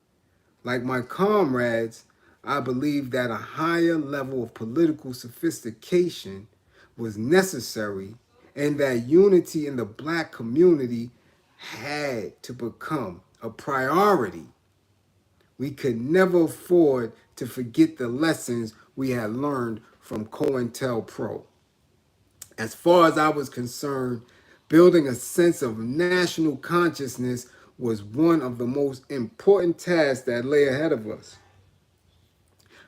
Like my comrades, I believed that a higher level of political sophistication was necessary and that unity in the black community had to become a priority. We could never afford to forget the lessons we had learned from COINTELPRO. As far as I was concerned, building a sense of national consciousness was one of the most important tasks that lay ahead of us.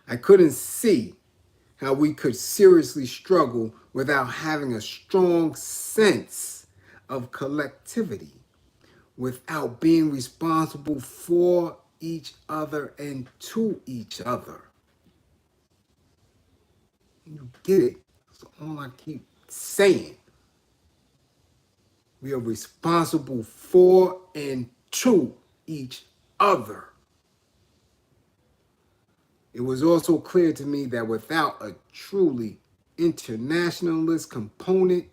I couldn't see how we could seriously struggle without having a strong sense of collectivity, without being responsible for each other and to each other. You get it? That's all I keep saying. We are responsible for and to each other. It was also clear to me that without a truly internationalist component,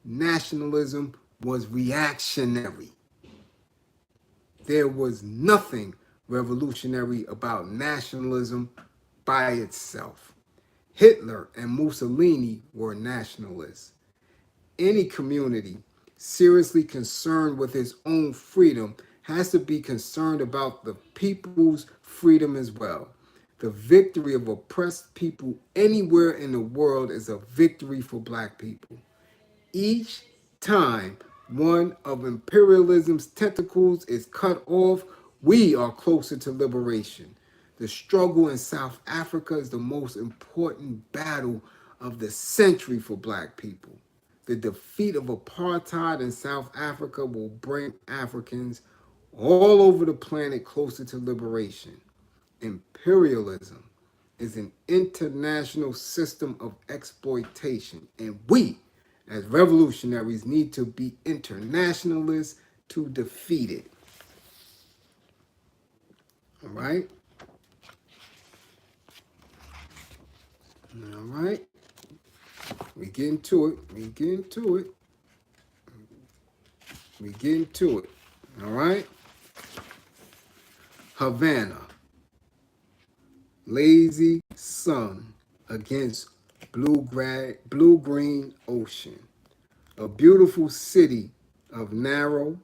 nationalism was reactionary. There was nothing revolutionary about nationalism by itself. Hitler and Mussolini were nationalists. Any community seriously concerned with its own freedom has to be concerned about the people's freedom as well. The victory of oppressed people anywhere in the world is a victory for black people. Each time one of imperialism's tentacles is cut off, we are closer to liberation. The struggle in South Africa is the most important battle of the century for black people. The defeat of apartheid in South Africa will bring Africans all over the planet closer to liberation. Imperialism is an international system of exploitation, and we, as revolutionaries, need to be internationalists to defeat it. All right? All right? We get into it. We get into it. We get into it. All right? Havana. Lazy sun against blue-green ocean. A beautiful city of narrow,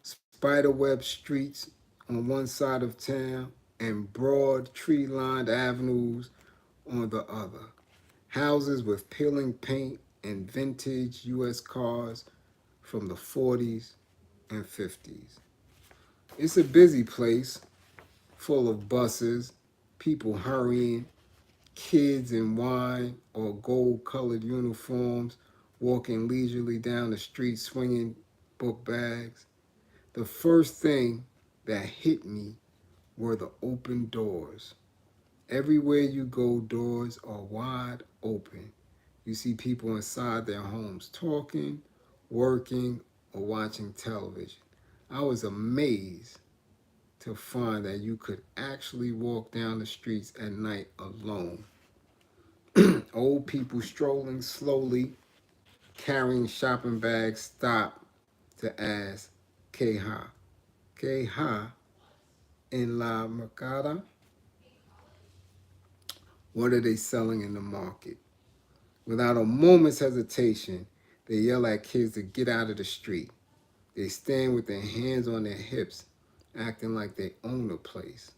spiderweb streets on one side of town and broad tree-lined avenues on the other. Houses with peeling paint and vintage U.S. cars from the 40s and 50s. It's a busy place, full of buses, people hurrying, kids in wine or gold-colored uniforms walking leisurely down the street swinging book bags. The first thing that hit me were the open doors. Everywhere you go, doors are wide open. You see people inside their homes talking, working, or watching television. I was amazed to find that you could actually walk down the streets at night alone. Old people strolling slowly, carrying shopping bags, stop to ask, "Que ha? Que ha en la mercada?" What are they selling in the market? Without a moment's hesitation, they yell at kids to get out of the street. They stand with their hands on their hips, acting like they own the place.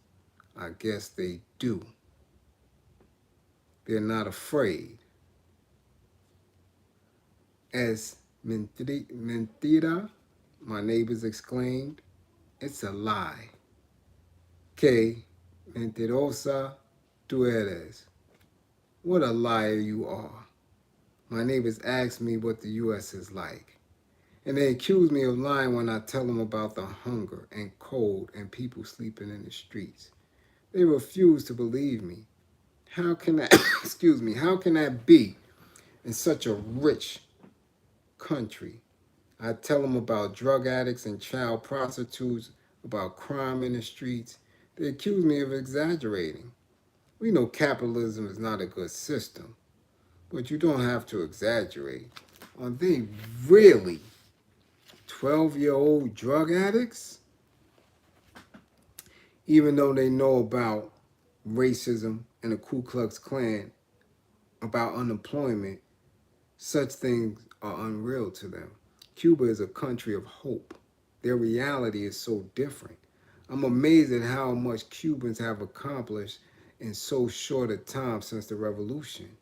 I guess they do. They're not afraid. "Es mentira," my neighbors exclaimed. "It's a lie. Que mentirosa tú eres." What a liar you are. My neighbors ask me what the U.S. is like. And they accuse me of lying when I tell them about the hunger and cold and people sleeping in the streets. They refuse to believe me. How can that, how can that be in such a rich country? I tell them about drug addicts and child prostitutes, about crime in the streets. They accuse me of exaggerating. We know capitalism is not a good system, but you don't have to exaggerate. Are they really 12-year-old drug addicts? Even though they know about racism and the Ku Klux Klan, about unemployment, such things are unreal to them. Cuba is a country of hope. Their reality is so different. I'm amazed at how much Cubans have accomplished in so short a time since the revolution.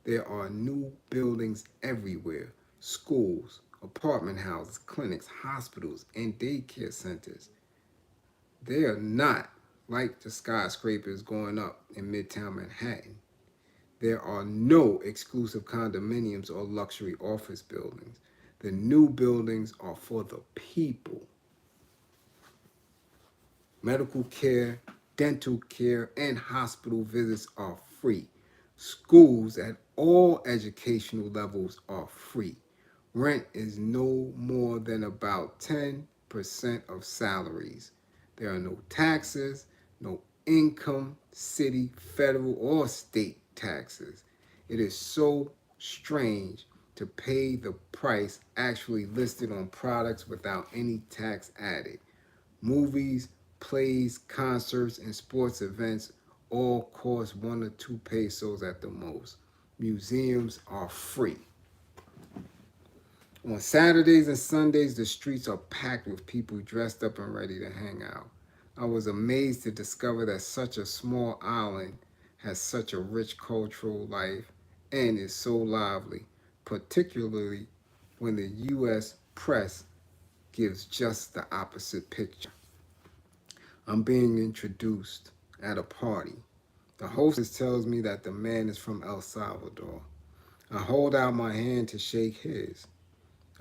There are new buildings everywhere, schools, apartment houses, clinics, hospitals, and daycare centers. They are not like the skyscrapers going up in Midtown Manhattan. There are no exclusive condominiums or luxury office buildings. The new buildings are for the people. Medical care, dental care, and hospital visits are free. Schools at all educational levels are free. Rent is no more than about 10% of salaries. There are no taxes, no income, city, federal, or state taxes. It is so strange to pay the price actually listed on products without any tax added. Movies plays, concerts, and sports events all cost 1 or 2 pesos at the most. Museums are free. On Saturdays and Sundays, the streets are packed with people dressed up and ready to hang out. I was amazed to discover that such a small island has such a rich cultural life and is so lively, particularly when the U.S. press gives just the opposite picture. I'm being introduced at a party. The hostess tells me that the man is from El Salvador. I hold out my hand to shake his.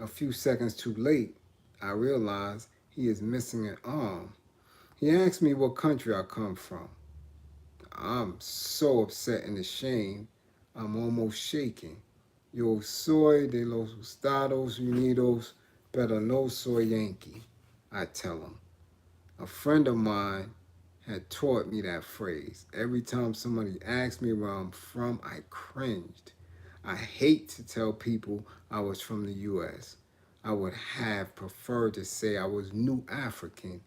A few seconds too late, I realize he is missing an arm. He asks me what country I come from. I'm so upset and ashamed, I'm almost shaking. Yo soy de los Estados Unidos, pero no soy Yankee, I tell him. A friend of mine had taught me that phrase. Every time somebody asked me where I'm from, I cringed. I hate to tell people I was from the U.S. I would have preferred to say I was New African,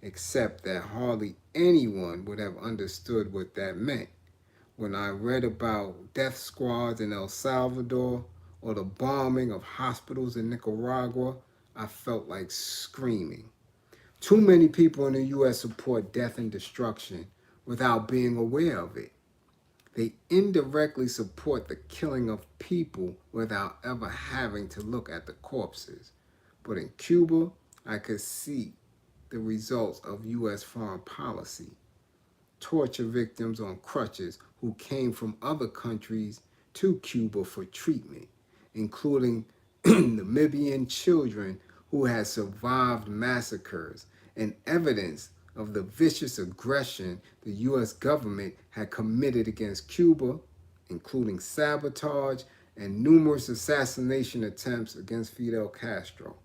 except that hardly anyone would have understood what that meant. When I read about death squads in El Salvador or the bombing of hospitals in Nicaragua, I felt like screaming. Too many people in the U.S. support death and destruction without being aware of it. They indirectly support the killing of people without ever having to look at the corpses. But in Cuba, I could see the results of U.S. foreign policy. Torture victims on crutches who came from other countries to Cuba for treatment, including Namibian children who had survived massacres, and evidence of the vicious aggression the U.S. government had committed against Cuba, including sabotage and numerous assassination attempts against Fidel Castro.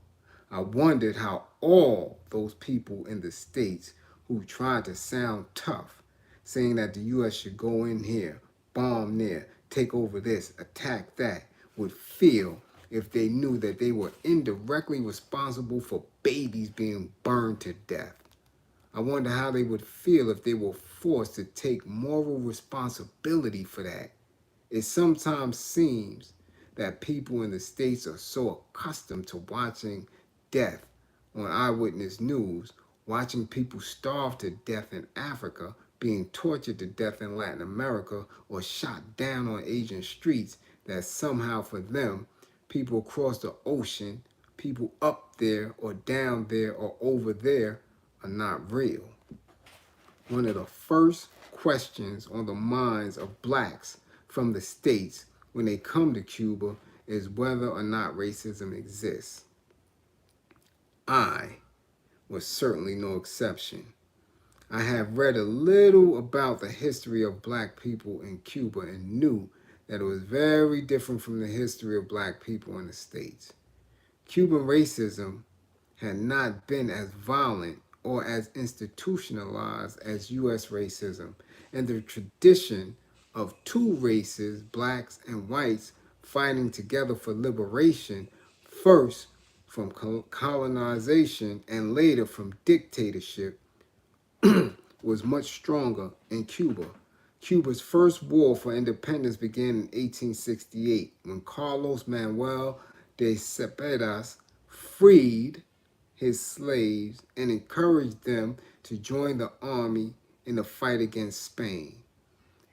I wondered how all those people in the States who tried to sound tough, saying that the U.S. should go in here, bomb there, take over this, attack that, would feel if they knew that they were indirectly responsible for babies being burned to death. I wonder how they would feel if they were forced to take moral responsibility for that. It sometimes seems that people in the States are so accustomed to watching death on eyewitness news, watching people starve to death in Africa, being tortured to death in Latin America, or shot down on Asian streets, that somehow for them, people across the ocean, people up there or down there or over there, are not real. One of the first questions on the minds of blacks from the States when they come to Cuba is whether or not racism exists. I was certainly no exception. I have read a little about the history of black people in Cuba and knew that it was very different from the history of black people in the States. Cuban racism had not been as violent or as institutionalized as U.S. racism, and the tradition of two races, blacks and whites, fighting together for liberation, first from colonization and later from dictatorship, was much stronger in Cuba. Cuba's first war for independence began in 1868 when Carlos Manuel de Cepedas freed his slaves and encouraged them to join the army in the fight against Spain.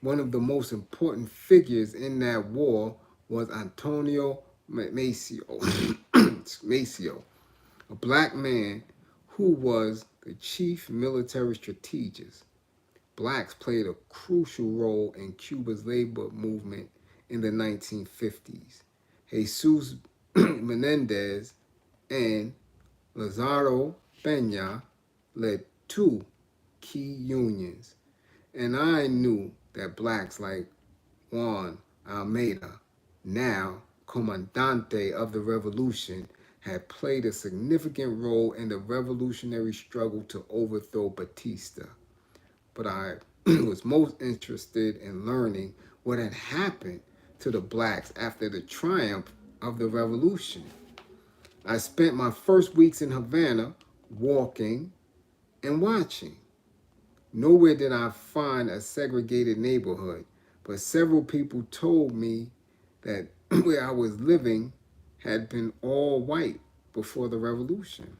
One of the most important figures in that war was Antonio Maceo, a black man who was the chief military strategist. Blacks played a crucial role in Cuba's labor movement in the 1950s. Jesus Menendez and Lazaro Peña led two key unions, and I knew that blacks like Juan Almeida, now Comandante of the Revolution, had played a significant role in the revolutionary struggle to overthrow Batista. But I was most interested in learning what had happened to the blacks after the triumph of the revolution. I spent my first weeks in Havana walking and watching. Nowhere did I find a segregated neighborhood, but several people told me that where I was living had been all white before the revolution.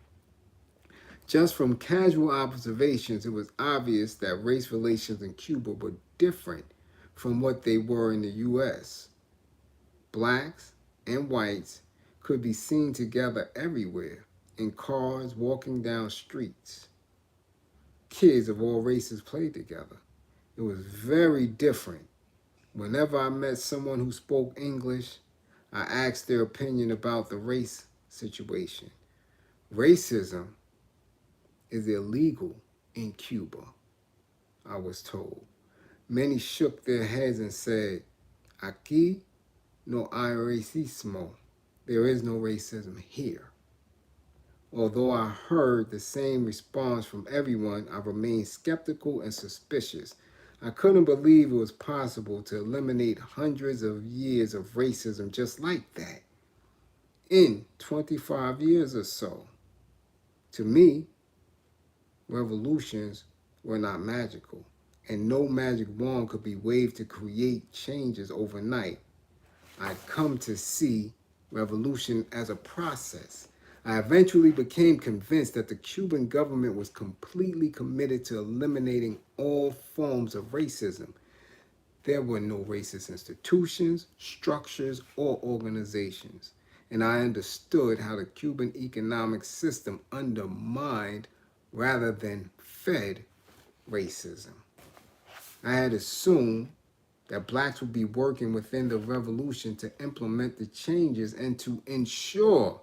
Just from casual observations, it was obvious that race relations in Cuba were different from what they were in the US. Blacks and whites could be seen together everywhere, in cars, walking down streets. Kids of all races played together. It was very different. Whenever I met someone who spoke English, I asked their opinion about the race situation. Racism is illegal in Cuba, I was told. Many shook their heads and said, Aquí no hay racismo. There is no racism here. Although I heard the same response from everyone, I remained skeptical and suspicious. I couldn't believe it was possible to eliminate hundreds of years of racism just like that in 25 years or so. To me, revolutions were not magical, and no magic wand could be waved to create changes overnight. I'd come to see revolution as a process. I eventually became convinced that the Cuban government was completely committed to eliminating all forms of racism. There were no racist institutions, structures, or organizations. And I understood how the Cuban economic system undermined rather than fed racism. I had assumed that blacks would be working within the revolution to implement the changes and to ensure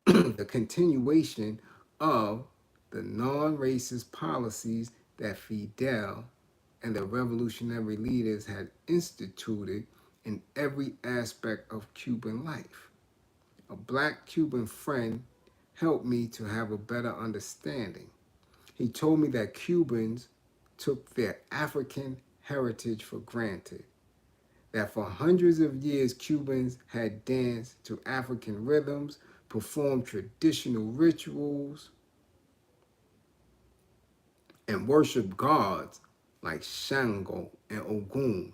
the continuation of the non-racist policies that Fidel and the revolutionary leaders had instituted in every aspect of Cuban life. A black Cuban friend helped me to have a better understanding. He told me that Cubans took their African heritage for granted, that for hundreds of years Cubans had danced to African rhythms, performed traditional rituals, and worshiped gods like Shango and Ogun.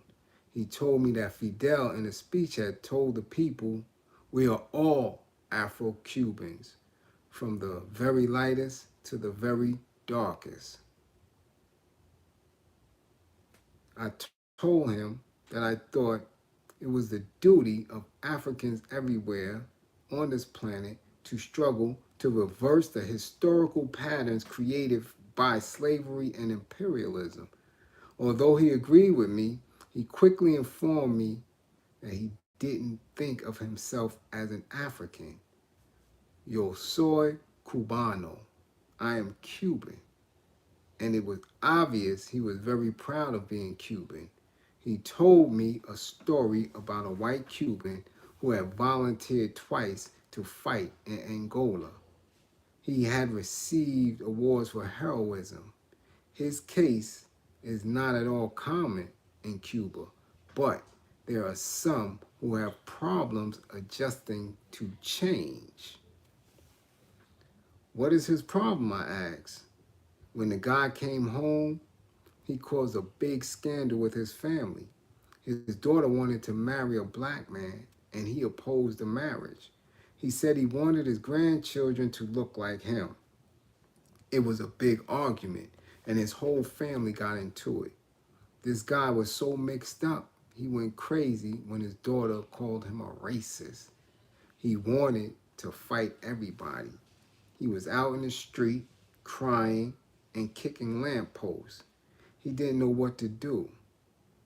He told me that Fidel in a speech had told the people, we are all Afro-Cubans, from the very lightest to the very darkest. I told him that I thought it was the duty of Africans everywhere on this planet to struggle to reverse the historical patterns created by slavery and imperialism. Although he agreed with me, he quickly informed me that he didn't think of himself as an African. Yo soy cubano. I am Cuban. And it was obvious he was very proud of being Cuban. He told me a story about a white Cuban who had volunteered twice to fight in Angola. He had received awards for heroism. His case is not at all common in Cuba, but there are some who have problems adjusting to change. What is his problem, I asked. When the guy came home, he caused a big scandal with his family. His daughter wanted to marry a black man, and he opposed the marriage. He said he wanted his grandchildren to look like him. It was a big argument, and his whole family got into it. This guy was so mixed up, he went crazy when his daughter called him a racist. He wanted to fight everybody. He was out in the street, crying and kicking lampposts. He didn't know what to do.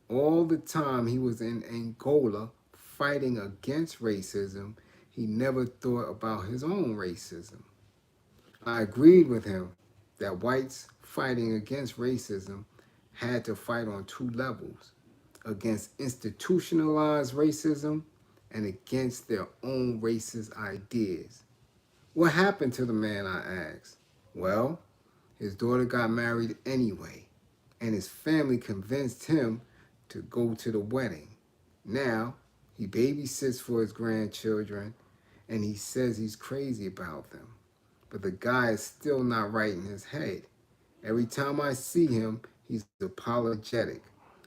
All the time he was in Angola fighting against racism, he never thought about his own racism. I agreed with him that whites fighting against racism had to fight on two levels, against institutionalized racism and against their own racist ideas. What happened to the man, I asked. Well, his daughter got married anyway, and his family convinced him to go to the wedding. Now, he babysits for his grandchildren, and he says he's crazy about them. But the guy is still not right in his head. Every time I see him, he's apologetic.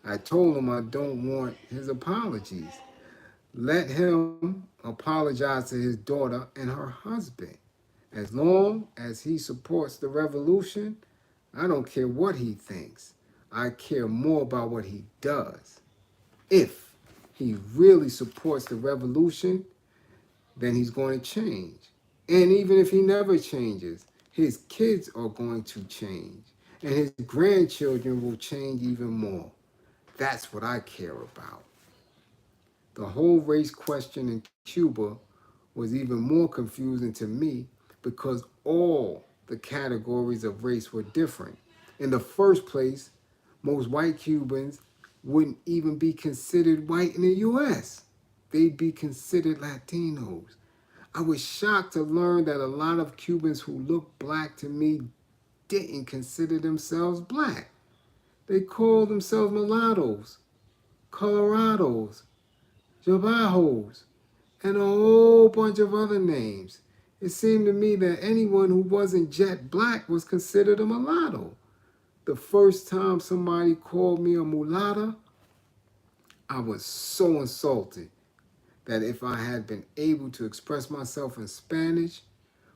I told him I don't want his apologies. Let him apologize to his daughter and her husband. As long as he supports the revolution, I don't care what he thinks. I care more about what he does. If he really supports the revolution, then he's going to change. And even if he never changes, his kids are going to change. And his grandchildren will change even more. That's what I care about. The whole race question in Cuba was even more confusing to me because all the categories of race were different. In the first place, most white Cubans wouldn't even be considered white in the US. They'd be considered Latinos. I was shocked to learn that a lot of Cubans who looked black to me didn't consider themselves black. They called themselves mulattoes, colorados, jabajos, and a whole bunch of other names. It seemed to me that anyone who wasn't jet black was considered a mulatto. The first time somebody called me a mulatta, I was so insulted that if I had been able to express myself in Spanish,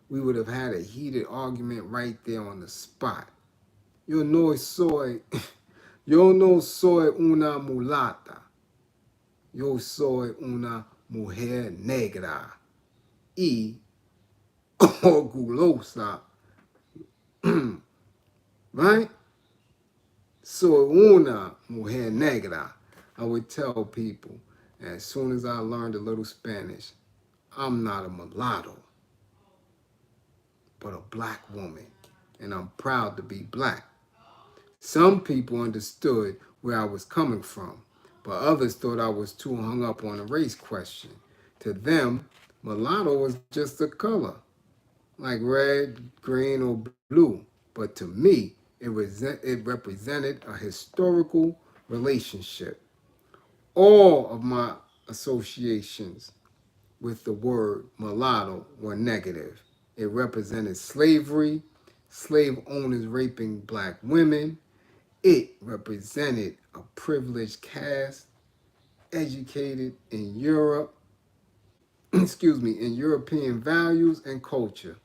we would have had a heated argument right there on the spot. Yo no soy, yo no soy una mulata. Yo soy una mujer negra y orgullosa, right? Soy una mujer negra. I would tell people as soon as I learned a little Spanish, I'm not a mulatto, but a black woman, and I'm proud to be black. Some people understood where I was coming from, but others thought I was too hung up on the race question. To them, mulatto was just a color, like red, green, or blue. But to me, it represented a historical relationship. All of my associations with the word mulatto were negative. It represented slavery, slave owners raping black women. It represented a privileged caste educated in Europe, excuse me, in European values and culture.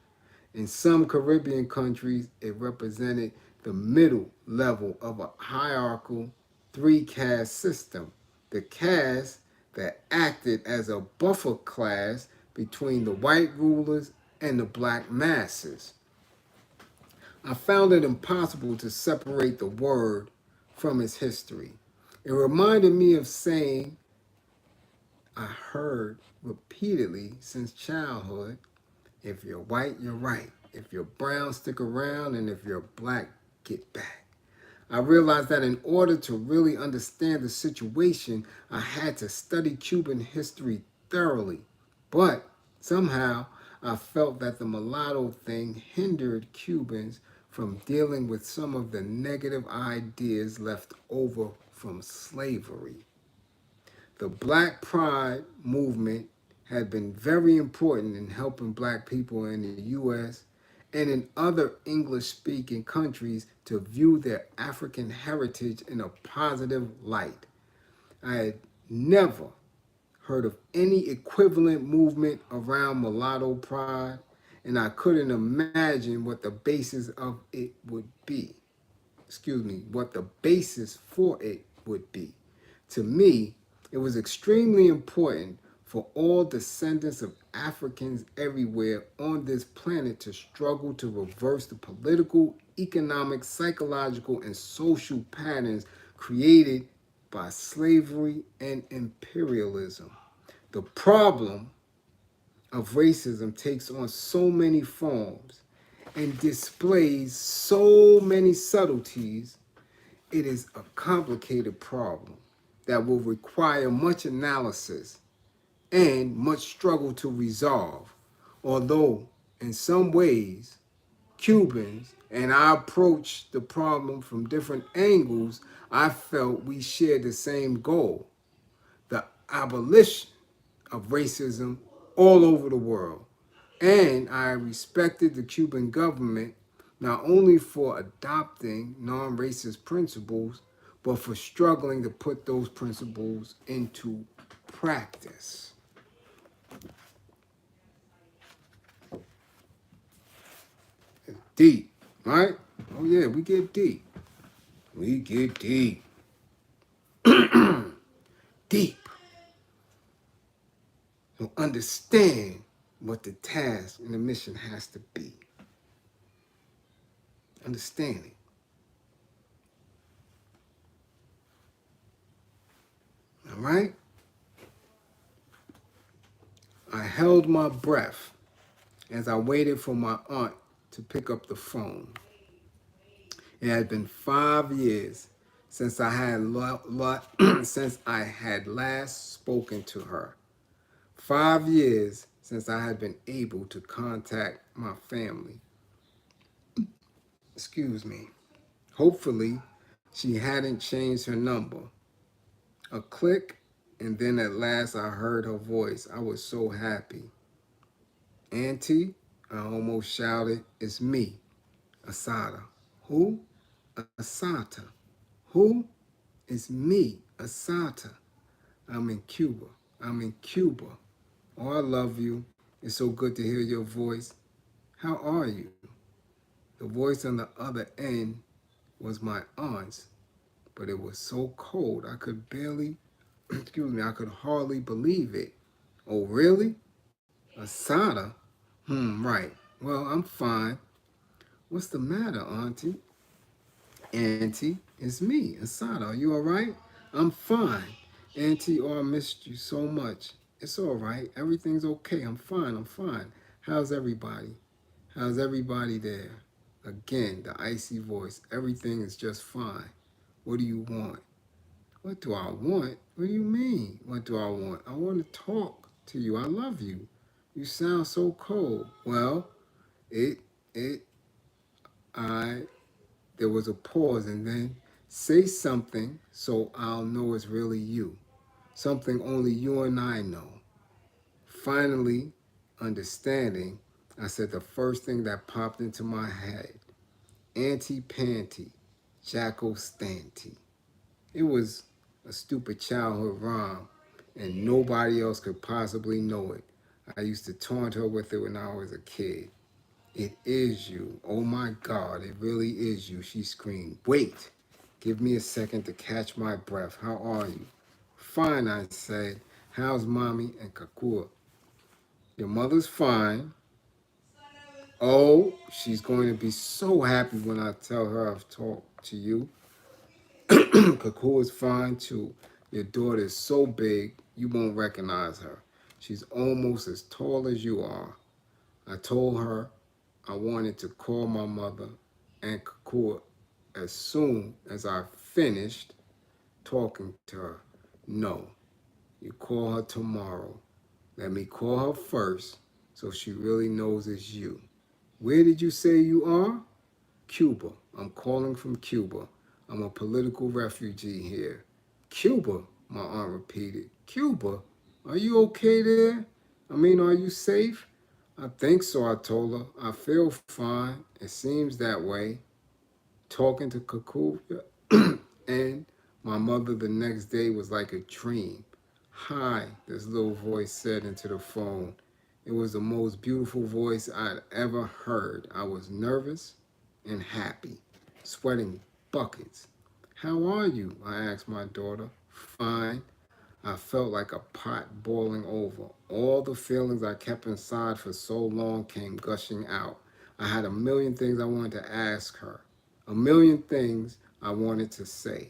In some Caribbean countries, it represented the middle level of a hierarchical three caste system. The caste that acted as a buffer class between the white rulers and the black masses. I found it impossible to separate the word from its history. It reminded me of saying I heard repeatedly since childhood, if you're white, you're right. If you're brown, stick around. And if you're black, get back. I realized that in order to really understand the situation, I had to study Cuban history thoroughly. But somehow, I felt that the mulatto thing hindered Cubans from dealing with some of the negative ideas left over from slavery. The Black Pride movement had been very important in helping black people in the US and in other English speaking countries to view their African heritage in a positive light. I had never heard of any equivalent movement around mulatto pride, and I couldn't imagine what the basis of it would be. What the basis for it would be. To me, it was extremely important for all descendants of Africans everywhere on this planet to struggle to reverse the political, economic, psychological, and social patterns created by slavery and imperialism. The problem of racism takes on so many forms and displays so many subtleties. It is a complicated problem that will require much analysis and much struggle to resolve. Although, in some ways, Cubans and I approached the problem from different angles, I felt we shared the same goal: the abolition of racism all over the world. And I respected the Cuban government not only for adopting non-racist principles, but for struggling to put those principles into practice. It's deep, right? Oh yeah, we get deep. We get deep. Deep. To understand what the task and the mission has to be. Understanding. All right? I held my breath as I waited for my aunt to pick up the phone. It had been 5 years since I had since I had last spoken to her. 5 years since I had been able to contact my family. Excuse me. Hopefully, she hadn't changed her number. A click, and then at last I heard her voice. I was so happy. Auntie, I almost shouted, it's me, Assata. Who? Assata. Who? It's me, Assata. I'm in Cuba. I'm in Cuba. Oh, I love you. It's so good to hear your voice. How are you? The voice on the other end was my aunt's, but it was so cold I could barely, excuse me, I could hardly believe it. Oh, really? Assata? Right. Well, I'm fine. What's the matter, Auntie? Auntie, it's me, Assata. Are you all right? I'm fine. Auntie, oh, I missed you so much. It's all right. Everything's okay. I'm fine. I'm fine. How's everybody? How's everybody there? Again, the icy voice. Everything is just fine. What do you want? What do I want? What do you mean? What do I want? I want to talk to you. I love you. You sound so cold. Well, it, it, I, there was a pause and then say something so I'll know it's really you. Something only you and I know. Finally, understanding, I said the first thing that popped into my head. Auntie Panty, Jacko Stanty. It was a stupid childhood rhyme, and nobody else could possibly know it. I used to taunt her with it when I was a kid. It is you. Oh my God, it really is you, she screamed. Wait, give me a second to catch my breath. How are you? Fine, I said. How's mommy and Kakua? Your mother's fine. Oh, she's going to be so happy when I tell her I've talked to you. Kakua is fine too. Your daughter is so big, you won't recognize her. She's almost as tall as you are. I told her I wanted to call my mother and Kakua as soon as I finished talking to her. No, you call her tomorrow. Let me call her first so she really knows it's you. Where did you say you are? Cuba. I'm calling from Cuba. I'm a political refugee here. Cuba, my aunt repeated. Cuba? Are you okay there? I mean, are you safe? I think so, I told her. I feel fine. It seems that way. Talking to Kakuya and my mother the next day was like a dream. Hi, this little voice said into the phone. It was the most beautiful voice I'd ever heard. I was nervous and happy, sweating buckets. How are you? I asked my daughter. Fine. I felt like a pot boiling over. All the feelings I kept inside for so long came gushing out. I had a million things I wanted to ask her, a million things I wanted to say.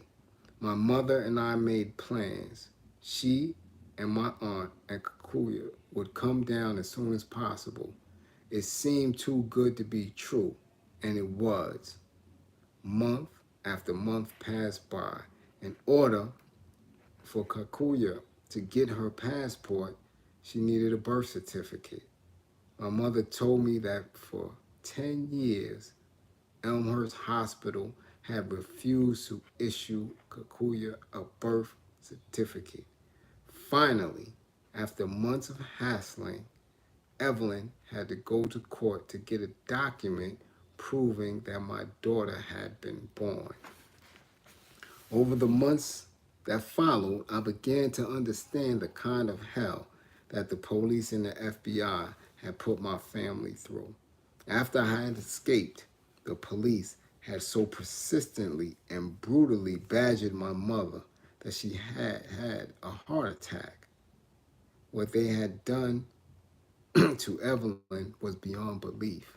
My mother and I made plans. She and my aunt and Kakuya would come down as soon as possible. It seemed too good to be true, and it was. Month after month passed by. In order for Kakuya to get her passport, she needed a birth certificate. My mother told me that for 10 years, Elmhurst Hospital had refused to issue Kakuya a birth certificate. Finally, after months of hassling, Evelyn had to go to court to get a document proving that my daughter had been born. Over the months that followed, I began to understand the kind of hell that the police and the FBI had put my family through. After I had escaped, the police had so persistently and brutally badgered my mother that she had had a heart attack. What they had done to Evelyn was beyond belief.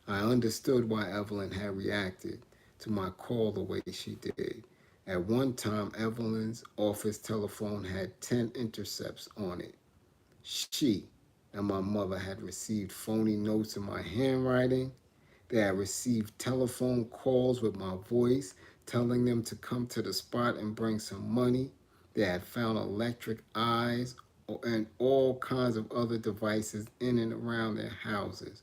I understood why Evelyn had reacted to my call the way she did. At one time, Evelyn's office telephone had 10 intercepts on it. She and my mother had received phony notes in my handwriting. They had received telephone calls with my voice telling them to come to the spot and bring some money. They had found electric eyes and all kinds of other devices in and around their houses.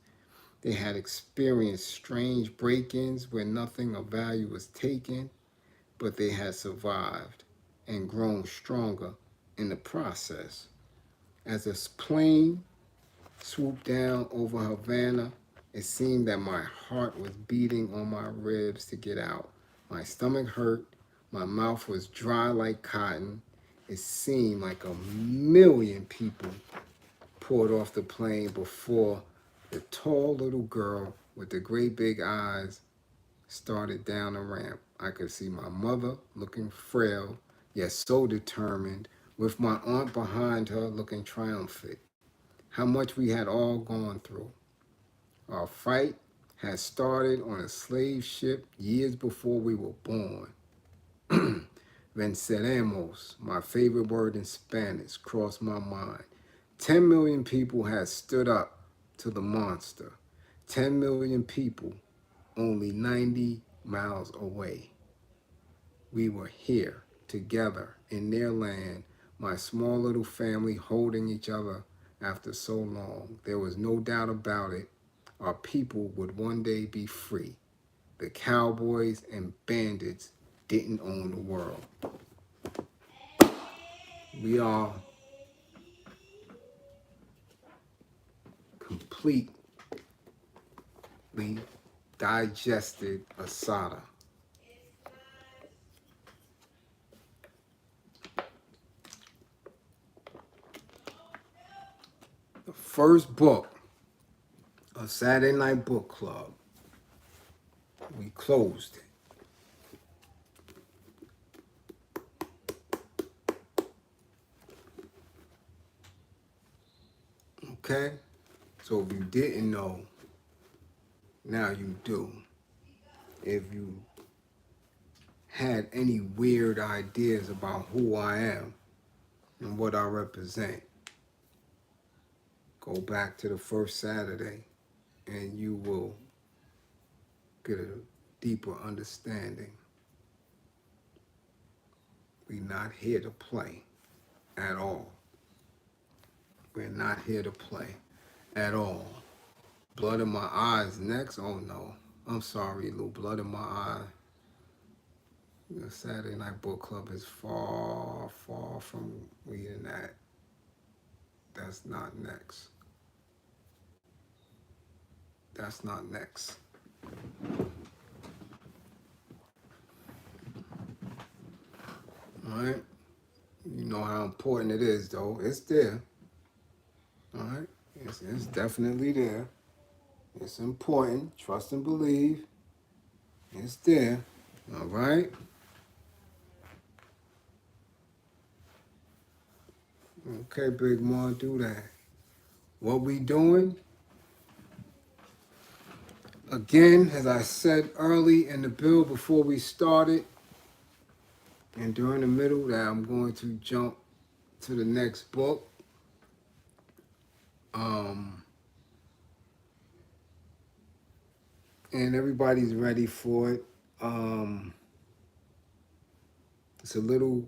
They had experienced strange break-ins where nothing of value was taken, but they had survived and grown stronger in the process. As a plane swooped down over Havana, it seemed that my heart was beating on my ribs to get out. My stomach hurt. My mouth was dry like cotton. It seemed like a million people poured off the plane before the tall little girl with the great big eyes started down the ramp. I could see my mother looking frail, yet so determined, with my aunt behind her looking triumphant. How much we had all gone through. Our fight had started on a slave ship years before we were born. Venceremos, my favorite word in Spanish, crossed my mind. 10 million people had stood up to the monster. 10 million people only 90 miles away. We were here together in their land, my small little family holding each other after so long. There was no doubt about it. Our people would one day be free. The cowboys and bandits didn't own the world. We are completely digested assata. The first book of Saturday Night Book Club, we closed it. Okay? So if you didn't know, now you do. If you had any weird ideas about who I am and what I represent, go back to the first Saturday and you will get a deeper understanding. We're not here to play at all. We're not here to play at all. Blood in my eyes next? Oh no. I'm sorry, little blood in my eye. The Saturday Night Book Club is far, far from reading that. That's not next. That's not next. All right? You know how important it is, though. It's there. All right? It's definitely there. It's important. Trust and believe. It's there. All right? Okay, Big Mom, do that. What we doing? Again, as I said early in the bill before we started, and during the middle, that I'm going to jump to the next book. And everybody's ready for it. It's a little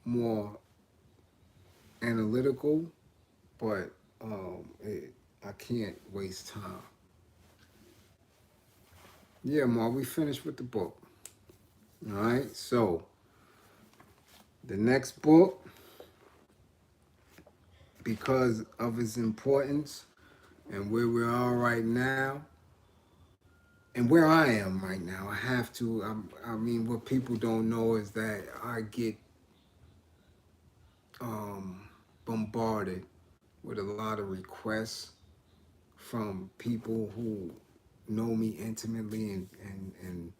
more analytical, but I can't waste time. Yeah, Ma, we finished with the book. All right, so the next book, because of its importance and where we are right now, And where I am right now, I have to, I mean, what people don't know is that I get bombarded with a lot of requests from people who know me intimately, and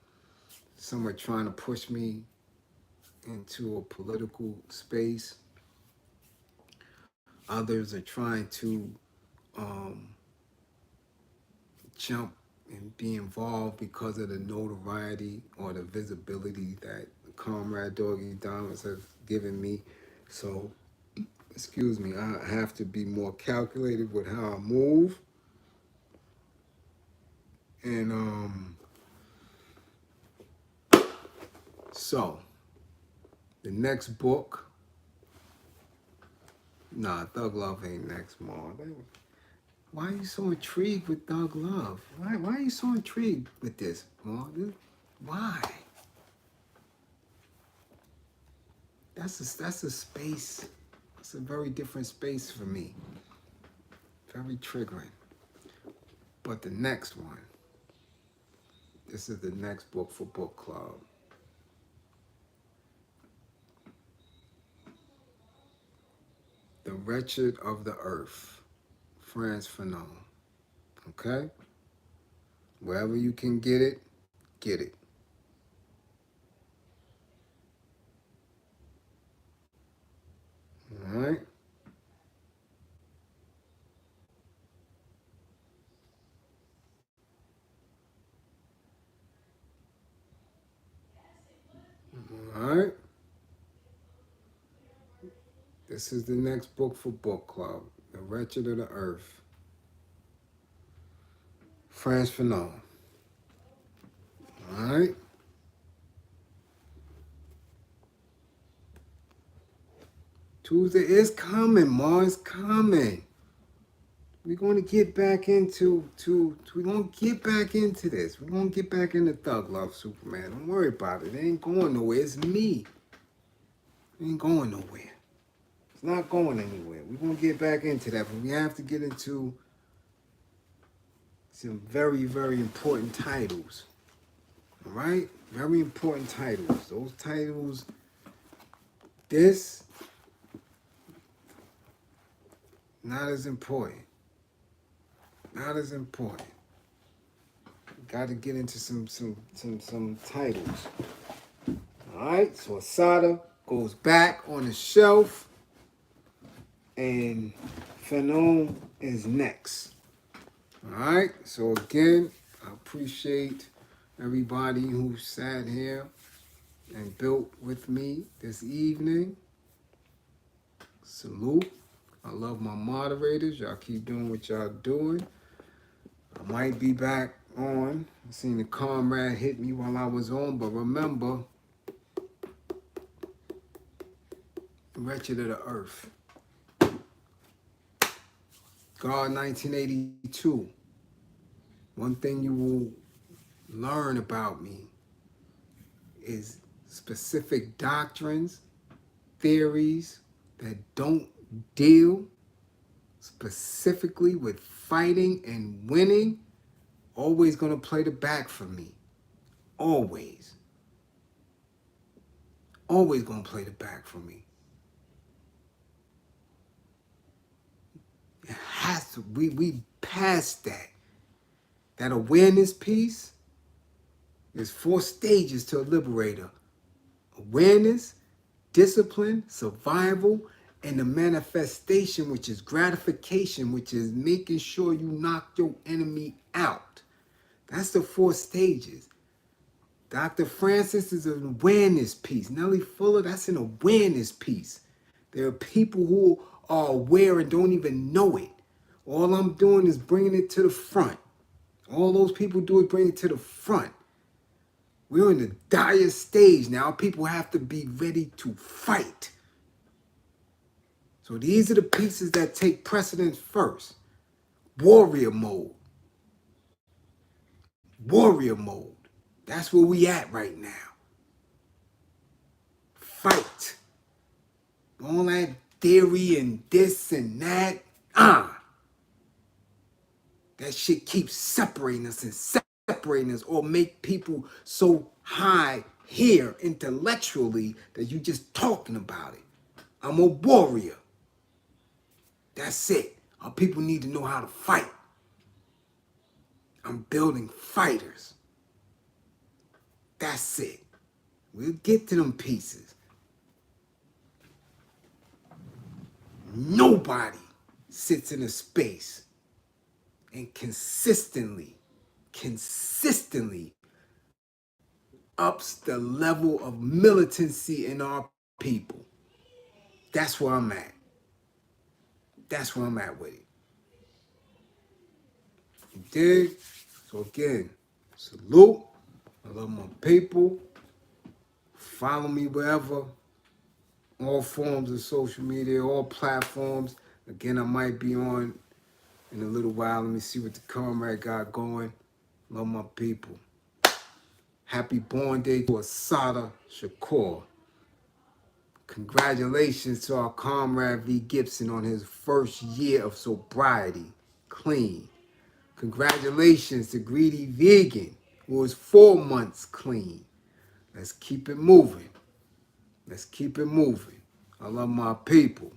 some are trying to push me into a political space. Others are trying to um, jump and be involved because of the notoriety or the visibility that Comrade Doggy Diamonds has given me. So, excuse me, I have to be more calculated with how I move. And so the next book, nah, Thug Love ain't next, Mom. Why are you so intrigued with Thug Love? Why are you so intrigued with this, Mom? Why? That's a space. It's a very different space for me. Very triggering. But the next one, this is the next book for Book Club. The Wretched of the Earth, Frantz Fanon. Okay? Wherever you can get it, get it. All right? All right? This is the next book for Book Club, The Wretched of the Earth, Frantz Fanon. All right? Tuesday is coming, Ma. It's coming. We're going to get back into we're going to get back into this. We're going to get back into Thug Love Superman. Don't worry about it. It ain't going nowhere. It's me. It ain't going nowhere. It's not going anywhere. We're going to get back into that, but we have to get into some very, very important titles. All right? Very important titles. Those titles, this, not as important. Not as important. Got to get into some titles. All right, so Assata goes back on the shelf, and Fanon is next. All right, so again, I appreciate everybody who sat here and built with me this evening. Salute. I love my moderators. Y'all keep doing what y'all doing. I might be back on. I seen the comrade hit me while I was on, but remember, Wretched of the Earth. God 1982. One thing you will learn about me is specific doctrines, theories that don't deal specifically with fighting and winning, always going to play the back for me. Always. Always going to play the back for me. It has to. We passed that. That awareness piece, there's 4 stages to a liberator. Awareness, discipline, survival, and the manifestation, which is gratification, which is making sure you knock your enemy out. That's the 4 stages. Dr. Francis is an awareness piece. Nellie Fuller, that's an awareness piece. There are people who are aware and don't even know it. All I'm doing is bringing it to the front. All those people do is bring it to the front. We're in the dire stage now. People have to be ready to fight. So these are the pieces that take precedence first. Warrior mode. Warrior mode. That's where we at right now. Fight. All that theory and this and that. That shit keeps separating us and separating us or make people so high here intellectually that you just talking about it. I'm a warrior. That's it. Our people need to know how to fight. I'm building fighters. That's it. We'll get to them pieces. Nobody sits in a space and consistently ups the level of militancy in our people. That's where I'm at. That's where I'm at with it. You dig? So again, salute. I love my people. Follow me wherever. All forms of social media, all platforms. Again, I might be on in a little while. Let me see what the comrade got going. Love my people. Happy born day to Assata Shakur. Congratulations to our comrade V. Gibson on his first year of sobriety, clean. Congratulations to Greedy Vegan, who is 4 months clean. Let's keep it moving. Let's keep it moving. I love my people.